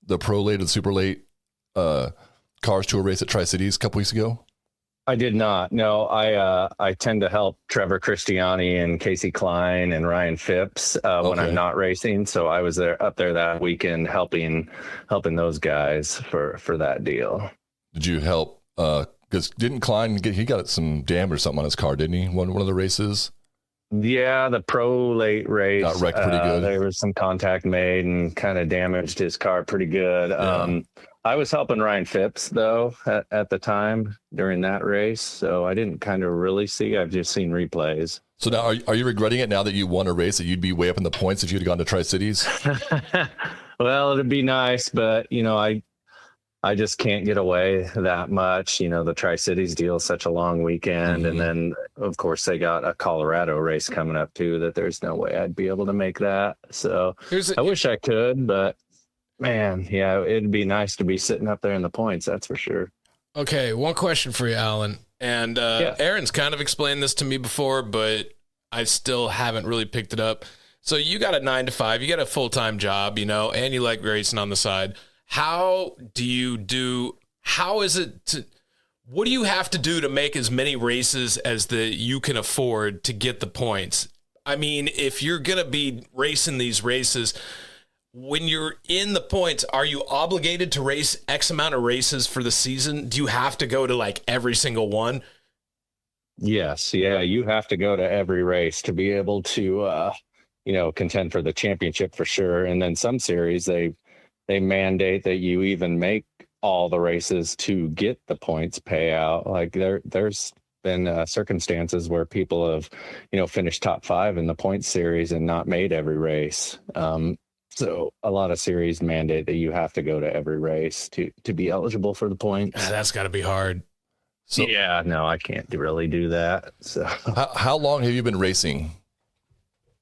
the pro late and super late cars tour race at Tri-Cities a couple weeks ago? I did not. No, I tend to help Trevor Christiani and Casey Klein and Ryan Phipps when I'm not racing. So I was up there that weekend helping those guys for that deal. Did you help? Because didn't Klein he got some damage or something on his car, didn't he? One of the races. Yeah, the pro late race got wrecked pretty good. There was some contact made and kind of damaged his car pretty good. Yeah. I was helping Ryan Phipps though at the time during that race, so I didn't kind of really see. I've just seen replays. So now, are you regretting it now that you won a race that you'd be way up in the points if you'd gone to Tri-Cities? Well, it'd be nice, but I just can't get away that much. The Tri-Cities deal is such a long weekend. Mm-hmm. And then, of course, they got a Colorado race coming up, too, that there's no way I'd be able to make that. So I wish I could, but, man, yeah, it'd be nice to be sitting up there in the points. That's for sure. Okay, one question for you, Alan. And Aaron's kind of explained this to me before, but I still haven't really picked it up. So you got a 9-to-5, you got a full-time job, and you like racing on the side. What do you have to do to make as many races as you can afford to get the points? I mean, if you're going to be racing these races, when you're in the points, are you obligated to race X amount of races for the season? Do you have to go to like every single one? Yes. Yeah. You have to go to every race to be able to, contend for the championship for sure. And then some series, they mandate that you even make all the races to get the points payout. Like there's been circumstances where people have, finished top 5 in the points series and not made every race. So a lot of series mandate that you have to go to every race to be eligible for the points. That's got to be hard. So, yeah, no, I can't really do that. So how long have you been racing?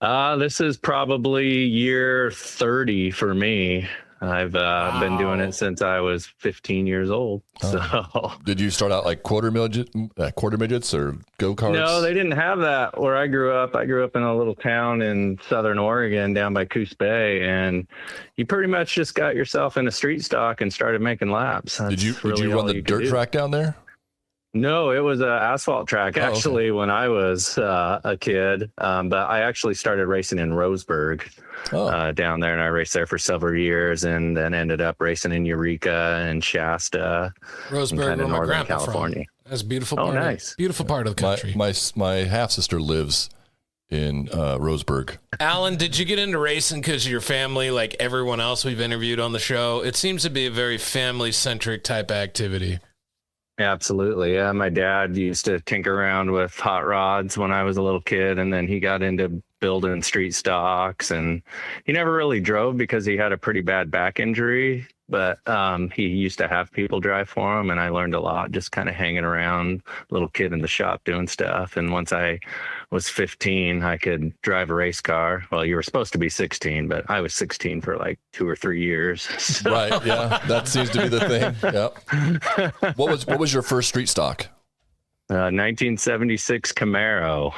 This is probably year 30 for me. I've been doing it since I was 15 years old. So did you start out like quarter midgets or go-karts? No, they didn't have that where I grew up. I grew up in a little town in Southern Oregon down by Coos Bay, and you pretty much just got yourself in a street stock and started making laps. Did you run the dirt track down there? No, it was an asphalt track actually when I was a kid. But I actually started racing in Roseburg down there, and I raced there for several years, and then ended up racing in Eureka and Shasta, Roseburg, where my grandpa California. From. That's a beautiful part. Nice. Beautiful part of the country. My half sister lives in Roseburg. Alan, did you get into racing because of your family, like everyone else we've interviewed on the show? It seems to be a very family-centric type activity. Absolutely. Yeah. My dad used to tinker around with hot rods when I was a little kid, and then he got into building street stocks, and he never really drove because he had a pretty bad back injury, but he used to have people drive for him, and I learned a lot just kind of hanging around, little kid in the shop doing stuff. And once I was 15, I could drive a race car. Well, you were supposed to be 16, but I was 16 for like 2 or 3 years. So. Right. Yeah. That seems to be the thing. Yep. What was your first street stock? 1976 Camaro.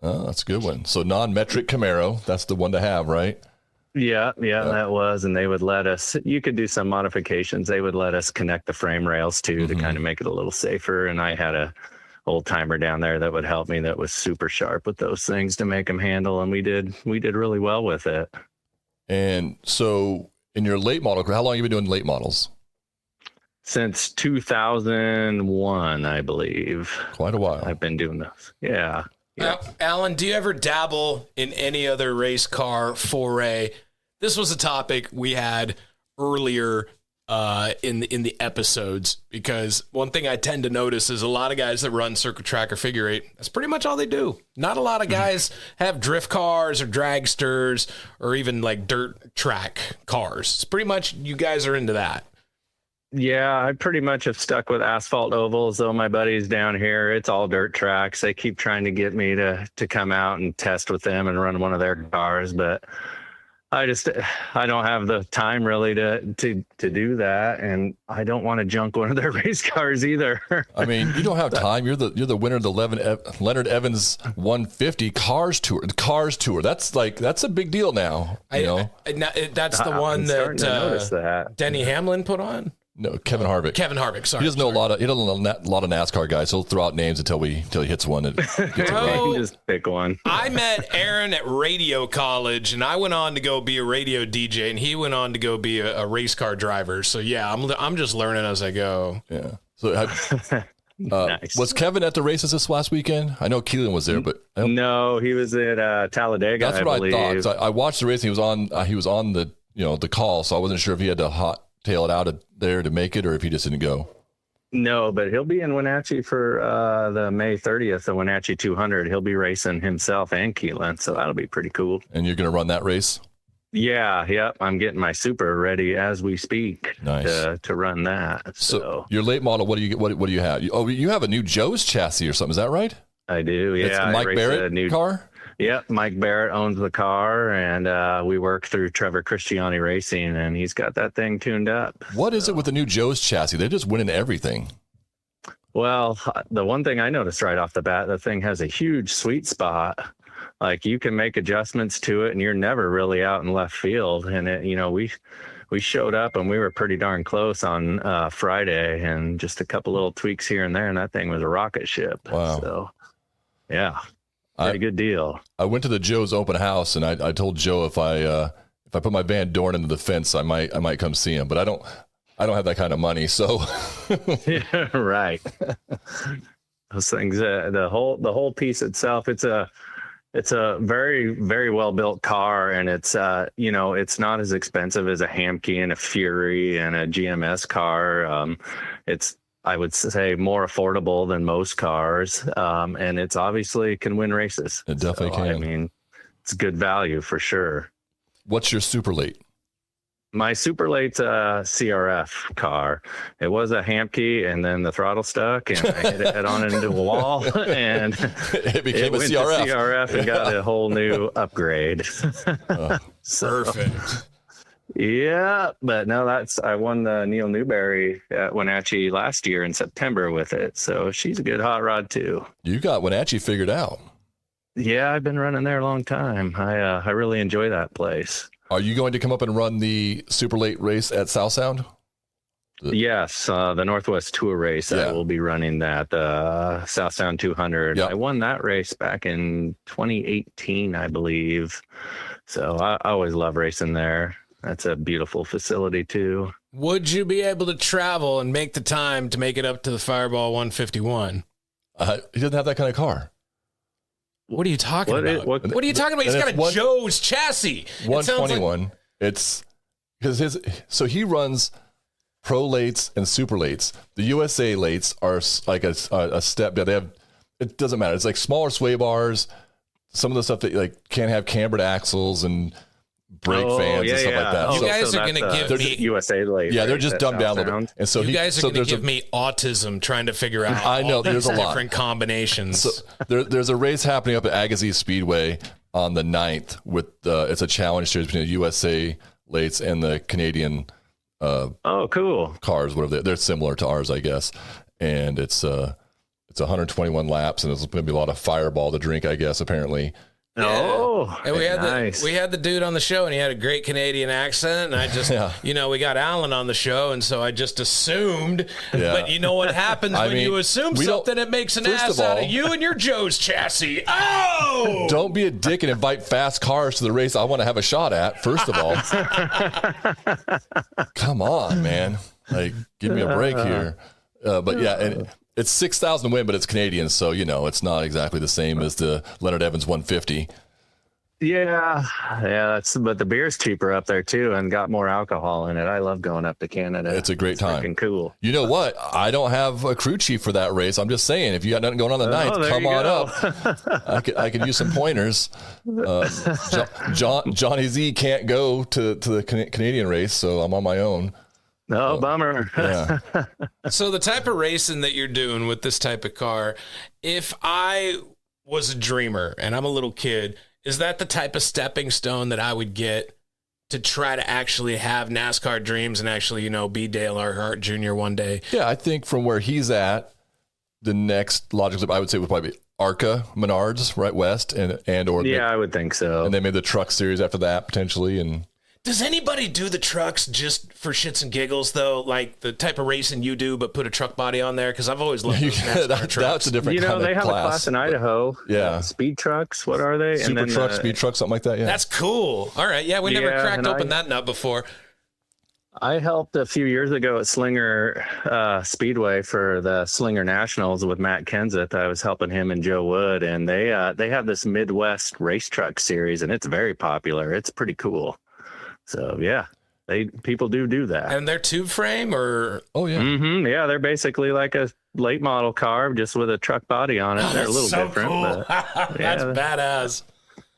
Oh, that's a good one. So non-metric Camaro, that's the one to have, right? Yeah, that was. And they would let us, you could do some modifications. They would let us connect the frame rails too, to kind of make it a little safer. And I had a old timer down there that would help me, that was super sharp with those things to make them handle. And we did really well with it. And so in your late model, how long have you been doing late models? Since 2001, I believe. Quite a while. I've been doing those. Yeah. Alan, do you ever dabble in any other race car foray? This was a topic we had earlier in the episodes, because one thing I tend to notice is a lot of guys that run circuit track or figure eight, that's pretty much all they do. Not a lot of guys have drift cars or dragsters or even like dirt track cars. It's pretty much you guys are into that. Yeah, I pretty much have stuck with asphalt ovals, though my buddies down here, it's all dirt tracks. They keep trying to get me to come out and test with them and run one of their cars, but I don't have the time really to do that, and I don't want to junk one of their race cars either. I mean, you don't have time. You're the winner of the Leonard Evans 150 Cars Tour. That's a big deal now. That's the one that Denny Hamlin put on. No, Kevin Harvick. Sorry, he doesn't know a lot of NASCAR guys. He'll throw out names until he hits one. Just pick one. I met Aaron at radio college, and I went on to go be a radio DJ, and he went on to go be a race car driver. So yeah, I'm just learning as I go. Yeah. So nice. Was Kevin at the races this last weekend? I know Keelan was there, but no, he was at Talladega. That's what I thought. So I watched the race. And he was on the the call, so I wasn't sure if he had to tail it out there to make it, or if he just didn't go. No, but he'll be in Wenatchee for the May 30th, the Wenatchee 200. He'll be racing himself and Keelan, so that'll be pretty cool. And you're going to run that race? Yeah, yep. I'm getting my super ready as we speak. Nice. to run that. So your late model, what do you have? You have a new Joe's chassis or something, is that right? I do, yeah. It's Mike Barrett car? Yep, Mike Barrett owns the car, and we work through Trevor Christiani Racing, and he's got that thing tuned up. What is it with the new Joe's chassis? They're just winning everything. Well, the one thing I noticed right off the bat, the thing has a huge sweet spot. Like, you can make adjustments to it, and you're never really out in left field. And we showed up, and we were pretty darn close on Friday, and just a couple little tweaks here and there, and that thing was a rocket ship. Wow. So, yeah. Pretty good deal. I went to the Joe's open house, and I told Joe if I put my Van Dorn into the fence, I might come see him. But I don't have that kind of money, so. Yeah, right. Those things, the whole piece itself, it's a very, very well built car, and it's it's not as expensive as a Hamke and a Fury and a GMS car. It's, I would say, more affordable than most cars, and it's obviously can win races. It definitely can. I mean, it's good value for sure. What's your super late? My super late's a CRF car. It was a Hamke, and then the throttle stuck, and I hit it head on into a wall, and it became a went CRF. to CRF and got a whole new upgrade. Perfect. Yeah, but no, I won the Neil Newberry at Wenatchee last year in September with it. So she's a good hot rod too. You got Wenatchee figured out. Yeah, I've been running there a long time. I really enjoy that place. Are you going to come up and run the super late race at South Sound? Yes, the Northwest Tour race. Yeah. I will be running that, South Sound 200. Yep. I won that race back in 2018, I believe. So I always love racing there. That's a beautiful facility too. Would you be able to travel and make the time to make it up to the Fireball 151? He doesn't have that kind of car. What are you talking about? What are you talking about? He's got a Joe's chassis. 121. It's because he runs pro lates and super lates. The USA lates are like a step down. They have, it doesn't matter. It's like smaller sway bars. Some of the stuff that like can't have cambered axles and brake fans and stuff like that. You guys are going to give me USA late. Yeah, they're just dumbed down a little bit. And so you guys are going to give me autism trying to figure out I know there's a lot different combinations. So there's a race happening up at Agassiz Speedway on the 9th with it's a challenge series between the USA lates and the Canadian cool cars, whatever they're similar to ours, I guess. And it's 121 laps, and there's going to be a lot of Fireball to drink, I guess, apparently. Oh, and we had nice. we had the dude on the show, and he had a great Canadian accent. And I just, we got Alan on the show, and so I just assumed. Yeah. But you know what happens when you assume something? It makes an ass out of you and your Joe's chassis. Oh! Don't be a dick and invite fast cars to the race I want to have a shot at, first of all. Come on, man. Like, give me a break here. But yeah, and it's 6,000 to win, but it's Canadian, so it's not exactly the same as the Leonard Evans 150. Yeah, but the beer's cheaper up there too, and got more alcohol in it. I love going up to Canada. It's a great time. Freaking cool. You know what? I don't have a crew chief for that race. I'm just saying, if you got nothing going on the night, come on up. I could use some pointers. Johnny Z can't go to the Canadian race, so I'm on my own. No, bummer. Yeah. So the type of racing that you're doing with this type of car, if I was a dreamer and I'm a little kid, is that the type of stepping stone that I would get to try to actually have NASCAR dreams and actually, be Dale Earnhardt Jr. one day? Yeah, I think from where he's at, the next logical step I would say would probably be ARCA Menards, right west, and or I would think so. And then maybe the truck series after that potentially. And does anybody do the trucks just for shits and giggles, though? Like the type of racing you do, but put a truck body on there? Because I've always loved those NASCAR trucks. That's a different kind of class. They have a class in Idaho. Yeah. Speed trucks. What are they? Super truck, speed truck, something like that. Yeah. That's cool. All right. Yeah, we never cracked open that nut before. I helped a few years ago at Slinger Speedway for the Slinger Nationals with Matt Kenseth. I was helping him and Joe Wood, and they have this Midwest race truck series, and it's very popular. It's pretty cool. So yeah, people do that. And they're tube frame or? Oh yeah. Mm-hmm. Yeah, they're basically like a late model car just with a truck body on it. Oh, they're a little different. Cool. But, That's badass.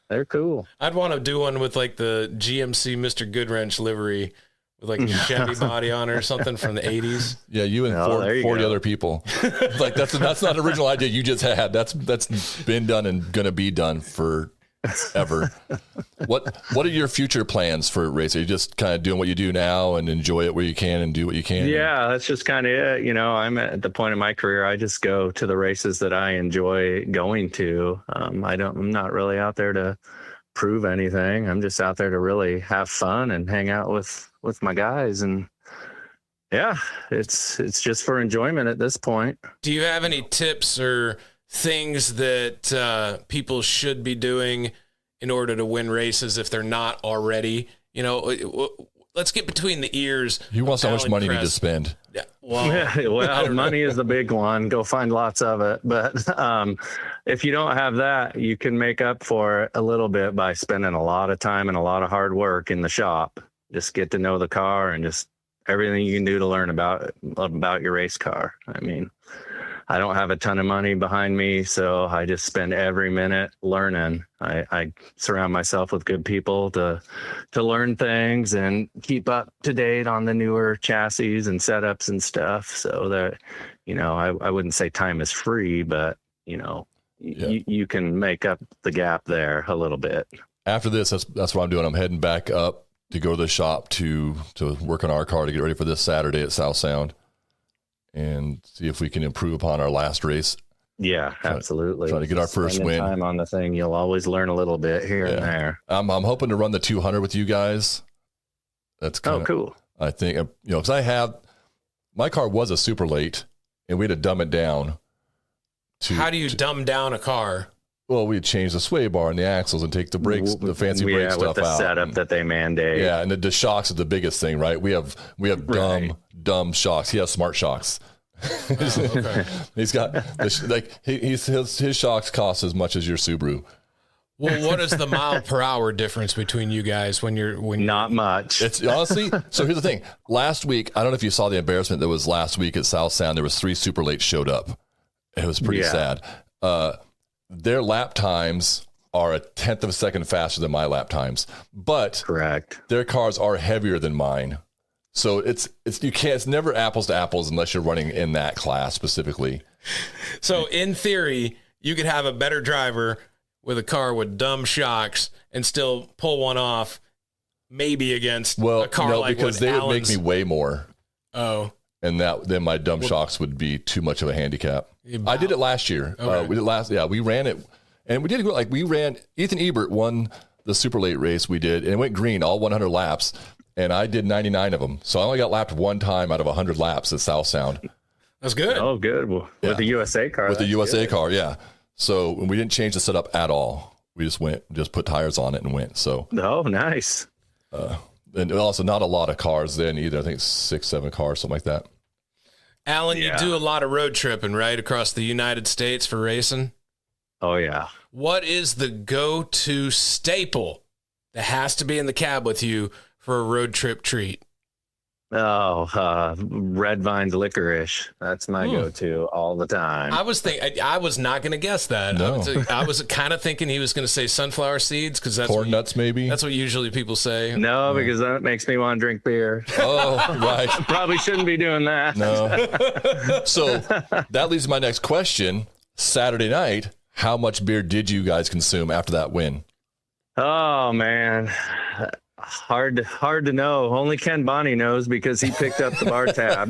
They're cool. I'd want to do one with like the GMC Mr. Goodwrench livery with like a Chevy body on it or something from the 80s. Yeah, you and 40 other people. Like that's not an original idea you just had. That's been done and gonna be done for ever. What are your future plans for racing? Are you just kind of doing what you do now and enjoy it where you can and do what you can? Yeah, that's just kind of it. I'm at the point in my career I just go to the races that I enjoy going to. I'm not really out there to prove anything. I'm just out there to really have fun and hang out with my guys, and yeah, it's just for enjoyment at this point. Do you have any tips or things that people should be doing in order to win races if they're not already? Let's get between the ears. He wants how much money you need to spend. Yeah, well, money is the big one. Go find lots of it. But if you don't have that, you can make up for it a little bit by spending a lot of time and a lot of hard work in the shop. Just get to know the car and just everything you can do to learn about your race car. I mean, I don't have a ton of money behind me, so I just spend every minute learning. I surround myself with good people to learn things and keep up to date on the newer chassis and setups and stuff. So that, I wouldn't say time is free, but you can make up the gap there a little bit. After this, that's what I'm doing. I'm heading back up to go to the shop to work on our car to get ready for this Saturday at South Sound and see if we can improve upon our last race. Yeah, absolutely. Trying to get our first win. Time on the thing, you'll always learn a little bit here and there. I'm hoping to run the 200 with you guys. That's kind of cool. I think, because my car was a super late and we had to dumb it down. How do you dumb down a car? Well, we'd change the sway bar and the axles and take the brakes, the fancy brake stuff out. With the setup that they mandate. Yeah, and the shocks is the biggest thing, right? We have dumb shocks. He has smart shocks. Okay. He's got his shocks cost as much as your Subaru. Well, what is the mile per hour difference between you guys when you're not much? It's honestly, so here's the thing. Last week, I don't know if you saw the embarrassment that was last week at South Sound. There was 3 super late showed up. It was pretty sad. Their lap times are a 1/10 of a second faster than my lap times, but correct. Their cars are heavier than mine. So it's never apples to apples unless you're running in that class specifically. So in theory, you could have a better driver with a car with dumb shocks and still pull one off, maybe against a car like because they would make me weigh more. Oh. And then my dumb shocks would be too much of a handicap. I did it last year. Okay. We ran it, And we did like we ran. Ethan Ebert won the super late race we did, and it went green all 100 laps, and I did 99 of them. So I only got lapped one time out of 100 laps at South Sound. That's good. Oh, good. Well, with the USA car. With the USA car, yeah. So we didn't change the setup at all. We just put tires on it and went. So. Oh, nice. And also not a lot of cars then either. I think 6, 7 cars, something like that. Alan, you do a lot of road tripping, right, across the United States for racing? Oh, yeah. What is the go-to staple that has to be in the cab with you for a road trip treat? Oh, Red Vine's licorice. That's my go-to all the time. I was not going to guess that. No. I was kind of thinking he was going to say sunflower seeds because that's corn nuts, maybe. That's what usually people say. No, because that makes me want to drink beer. Oh, right. Probably shouldn't be doing that. No. So that leads to my next question. Saturday night, how much beer did you guys consume after that win? Oh, man. Hard to know. Only Ken Bonney knows because he picked up the bar tab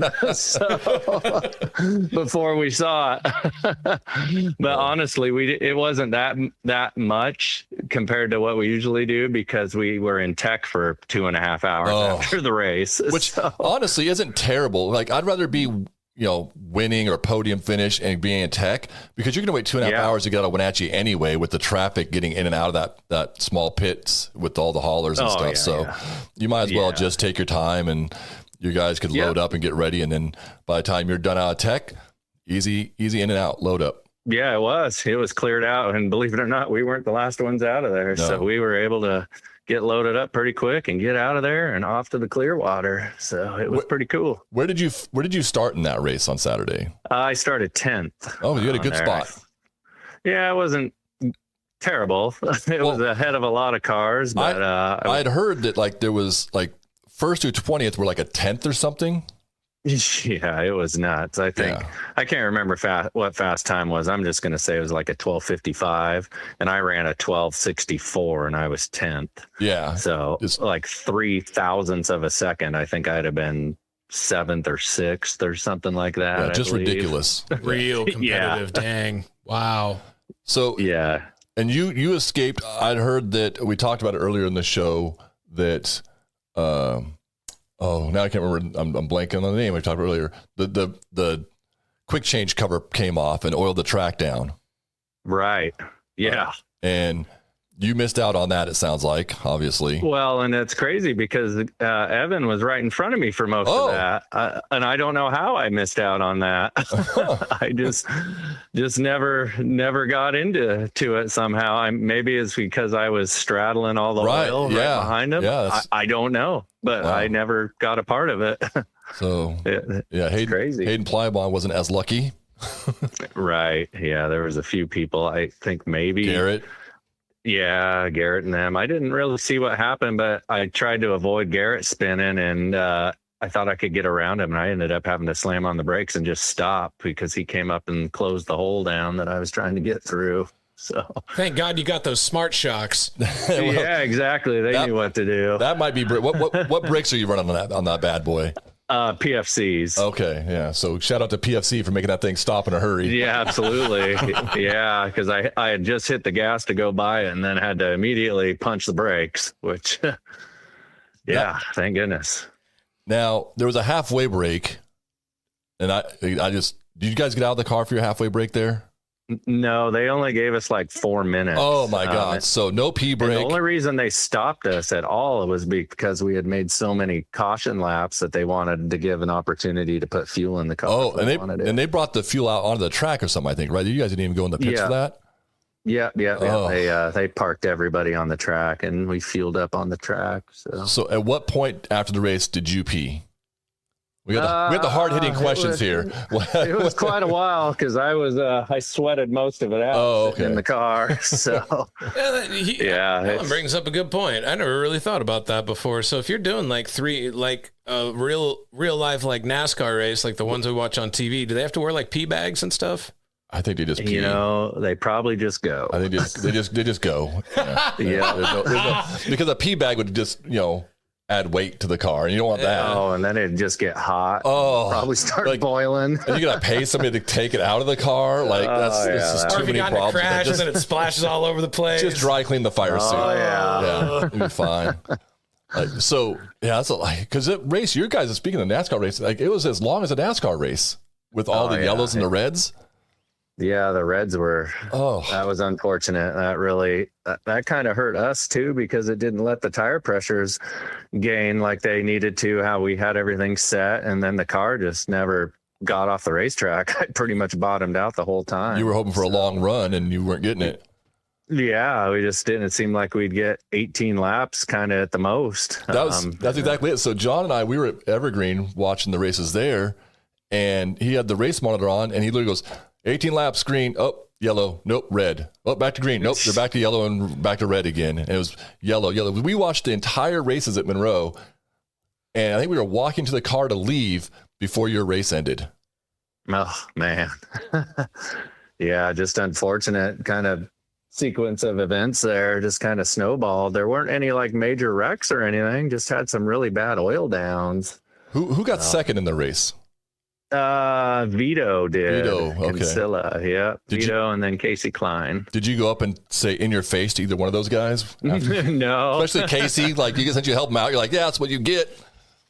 before we saw it. But honestly, it wasn't that much compared to what we usually do because we were in tech for 2.5 hours after the race. Which honestly isn't terrible. Like I'd rather be winning or podium finish and being in tech because you're going to wait 2.5 hours to get out of Wenatchee anyway with the traffic getting in and out of that small pits with all the haulers and stuff. So you might as well just take your time and you guys could load up and get ready. And then by the time you're done out of tech, easy in and out, load up. Yeah, it was cleared out. And believe it or not, we weren't the last ones out of there. No. So we were able to get loaded up pretty quick and get out of there and off to the Clearwater. So it was pretty cool. Where did you start in that race on Saturday? I started 10th. Oh, you had a good spot. Yeah, it wasn't terrible. It was ahead of a lot of cars, but I had heard that like there was like first through 20th were like a 10th or something. Yeah, it was nuts. I think I can't remember what fast time was. I'm just going to say it was like a 12:55, and I ran a 12:64, and I was 10th. Yeah, so it's like 0.003 of a second. I think I'd have been 7th or 6th or something like that. Yeah, just ridiculous. Real competitive. Dang. Wow. So and you escaped. I'd heard that we talked about it earlier in the show that. Now I can't remember. I'm blanking on the name we talked about earlier. The quick change cover came off and oiled the track down. Right. Yeah. And you missed out on that, it sounds like, obviously. Well, and it's crazy because Evan was right in front of me for most of that. And I don't know how I missed out on that. I just never got into it somehow. Maybe it's because I was straddling all the oil right behind him. Yeah, I don't know, but I never got a part of it. So, Hayden Plybon wasn't as lucky. Right. Yeah, there was a few people. I think maybe Garrett. Yeah, Garrett and them. I didn't really see what happened, but I tried to avoid Garrett spinning, and I thought I could get around him, and I ended up having to slam on the brakes and just stop because he came up and closed the hole down that I was trying to get through. So thank God you got those smart shocks. Yeah, exactly. They knew what to do. That might be what brakes are you running on that bad boy? PFCs. Okay, yeah. So shout out to PFC for making that thing stop in a hurry. Yeah, absolutely. Yeah, because I had just hit the gas to go by it and then had to immediately punch the brakes, which, thank goodness. Now, there was a halfway break, and did you guys get out of the car for your halfway break there? No, they only gave us like 4 minutes. Oh my God. So no P break. The only reason they stopped us at all was because we had made so many caution laps that they wanted to give an opportunity to put fuel in the car. Oh, and they brought the fuel out onto the track or something, I think, right? You guys didn't even go in the pits for that? Yeah. They parked everybody on the track and we fueled up on the track. So at what point after the race did you pee? We got the hard-hitting questions here. It was quite a while because I sweated most of it out in the car. So that brings up a good point. I never really thought about that before. So if you're doing like a real life like NASCAR race, like the ones we watch on TV, do they have to wear like pee bags and stuff? I think they just pee. They probably just go. I think they just go. Yeah. Because a pee bag would just add weight to the car, and you don't want that. Oh, and then it'd just get hot. Oh, probably start boiling. And you gotta pay somebody to take it out of the car. Like this is Or too if you many got in a problems. crash and then it splashes all over the place. Just dry clean the fire suit. Oh, yeah. It'll be fine. That's because it race. You guys, speaking of NASCAR race, like it was as long as a NASCAR race with all the yellows and the reds. Yeah, the reds were. Oh, that was unfortunate. That really that kind of hurt us too, because it didn't let the tire pressures gain like they needed to. How we had everything set, and then the car just never got off the racetrack. I pretty much bottomed out the whole time. You were hoping for a long run, and you weren't getting it. Yeah, we just didn't. It seemed like we'd get 18 laps, kind of at the most. That's exactly it. So John and I, we were at Evergreen watching the races there, and he had the race monitor on, and he literally goes, 18 laps, green, oh, yellow, nope, red. Oh, back to green, nope, they're back to yellow and back to red again. And it was yellow. We watched the entire races at Monroe, and I think we were walking to the car to leave before your race ended. Oh, man. Yeah, just unfortunate kind of sequence of events there, just kind of snowballed. There weren't any like major wrecks or anything, just had some really bad oil downs. Who got second in the race? Vito did. Vito, okay. Kinsella, yeah. Vito and then Casey Klein. Did you go up and say in your face to either one of those guys? No. Especially Casey, like you since you help him out, you're like, yeah, that's what you get.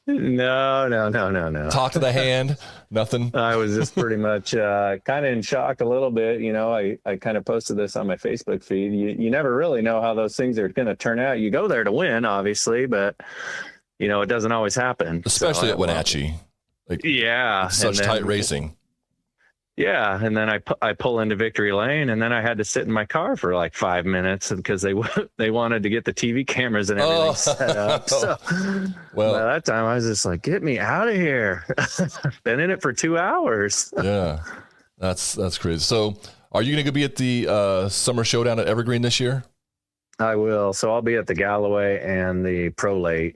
No. Talk to the hand, nothing. I was just pretty much kind of in shock a little bit. You know, I kind of posted this on my Facebook feed. You never really know how those things are going to turn out. You go there to win, obviously, but, you know, it doesn't always happen. Especially at Wenatchee. Like, yeah. Such tight racing. Yeah. And then I pull into victory lane, and then I had to sit in my car for like 5 minutes because they wanted to get the TV cameras and everything set up. So well, by that time I was just like, get me out of here. Been in it for 2 hours. Yeah. That's crazy. So are you going to be at the Summer Showdown at Evergreen this year? I will. So I'll be at the Galloway and the Prolate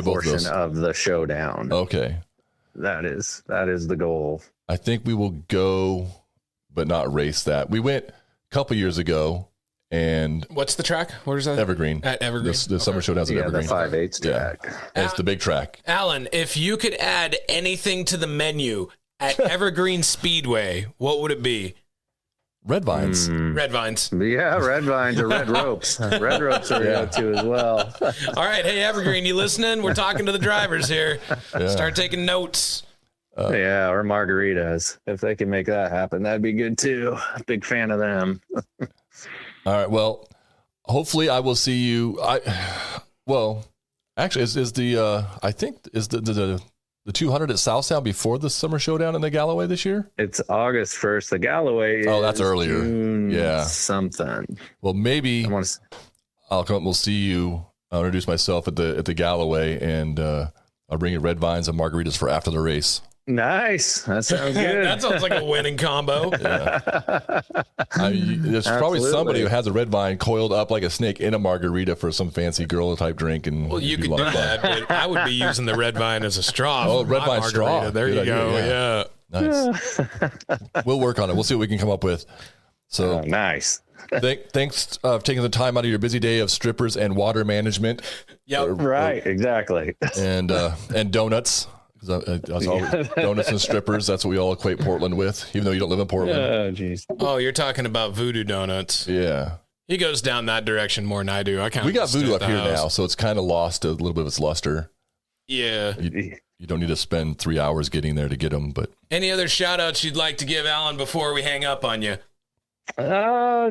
portion of the showdown. Okay. That is the goal. I think we will go, but not race that. We went a couple years ago, and what's the track? Where is that? Evergreen. At Evergreen. The Summer Showdown's at Evergreen. The 5/8 track. Yeah. It's the big track. Alan, if you could add anything to the menu at Evergreen Speedway, what would it be? Red vines. Red vines. Yeah, red vines or red ropes. Red ropes are go to as well. All right. Hey, Evergreen, you listening? We're talking to the drivers here. Yeah. Start taking notes. Yeah, or margaritas. If they can make that happen, that'd be good too. Big fan of them. All right. Well, hopefully I will see you. Actually, is the 200 at South Sound before the Summer Showdown in the Galloway this year? It's August 1st. The Galloway is that's earlier. June something. Well, maybe I'll come up. We'll see you. I'll introduce myself at the Galloway, and I'll bring you red vines and margaritas for after the race. Nice. That sounds good. That sounds like a winning combo. Yeah. There's probably somebody who has a red vine coiled up like a snake in a margarita for some fancy girl type drink. And well, you could do that, but I would be using the red vine as a straw. Oh, red vine straw. There you go. Yeah. Nice. We'll work on it. We'll see what we can come up with. So nice. Thanks for taking the time out of your busy day of strippers and water management. Yep. Right. Exactly. And donuts. Donuts and strippers. That's what we all equate Portland with, even though you don't live in Portland. Oh, jeez. Oh, you're talking about Voodoo Donuts. Yeah. He goes down that direction more than I do. We got Voodoo up here now, so it's kind of lost a little bit of its luster. Yeah. You don't need to spend 3 hours getting there to get them. But any other shout outs you'd like to give, Alan, before we hang up on you?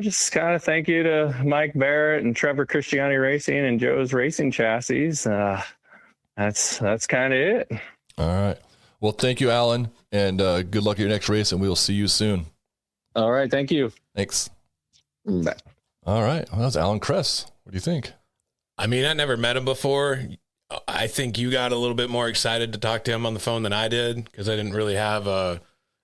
Just kind of thank you to Mike Barrett and Trevor Christiani Racing and Joe's Racing Chassis. That's kind of it. All right. Well, thank you, Alan, and good luck at your next race, and we will see you soon. All right. Thank you. Thanks. Bye. All right. Well, that was Alan Cress. What do you think? I mean, I never met him before. I think you got a little bit more excited to talk to him on the phone than I did because I didn't really have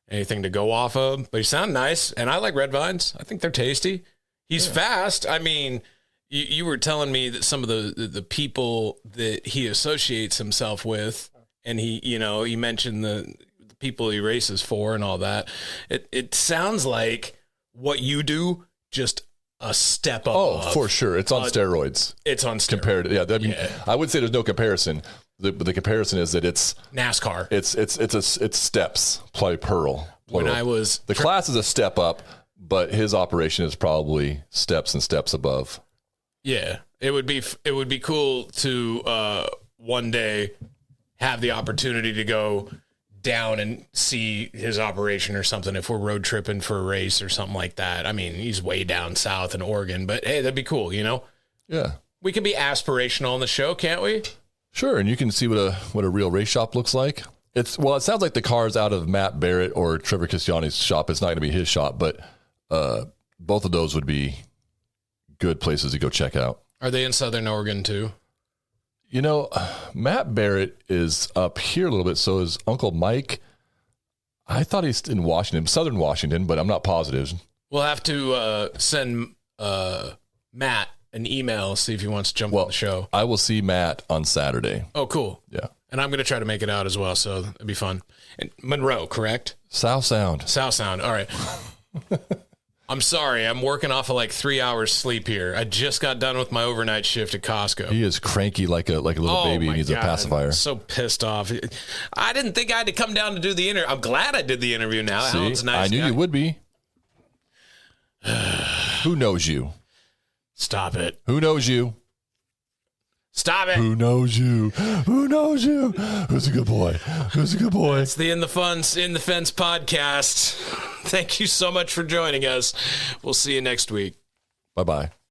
anything to go off of. But he sounded nice, and I like red vines. I think they're tasty. He's fast. I mean, you were telling me that some of the people that he associates himself with, and he mentioned the people he races for and all that. It sounds like what you do, just a step up. Oh, for sure. It's on steroids. It's on steroids. Compared to, I mean, I would say there's no comparison. But the comparison is that it's NASCAR. It's steps, plural. When I was the class is a step up, but his operation is probably steps and steps above. Yeah, it would be cool to one day have the opportunity to go down and see his operation or something if we're road tripping for a race or something like that. I mean, he's way down south in Oregon, but hey, that'd be cool, you know? Yeah. We can be aspirational on the show, can't we? Sure, and you can see what a real race shop looks like. It sounds like the car's out of Matt Barrett or Trevor Kissiani's shop. It's not going to be his shop, but both of those would be good places to go check out. Are they in Southern Oregon too? You know, Matt Barrett is up here a little bit. So is Uncle Mike. I thought he's in Washington, Southern Washington, but I'm not positive. We'll have to send Matt an email, see if he wants to jump on the show. I will see Matt on Saturday. Oh, cool. Yeah. And I'm going to try to make it out as well, so it'd be fun. And Monroe, correct? South Sound. South Sound. All right. I'm sorry. I'm working off of like 3 hours sleep here. I just got done with my overnight shift at Costco. He is cranky like a little baby. He needs a pacifier. I'm so pissed off. I didn't think I had to come down to do the interview. I'm glad I did the interview now. See, Alan's a nice I knew guy. you would be. Who knows you? Stop it. Who knows you? Stop it. Who knows you? Who knows you? Who's a good boy? Who's a good boy? It's the In the Fence podcast. Thank you so much for joining us. We'll see you next week. Bye-bye.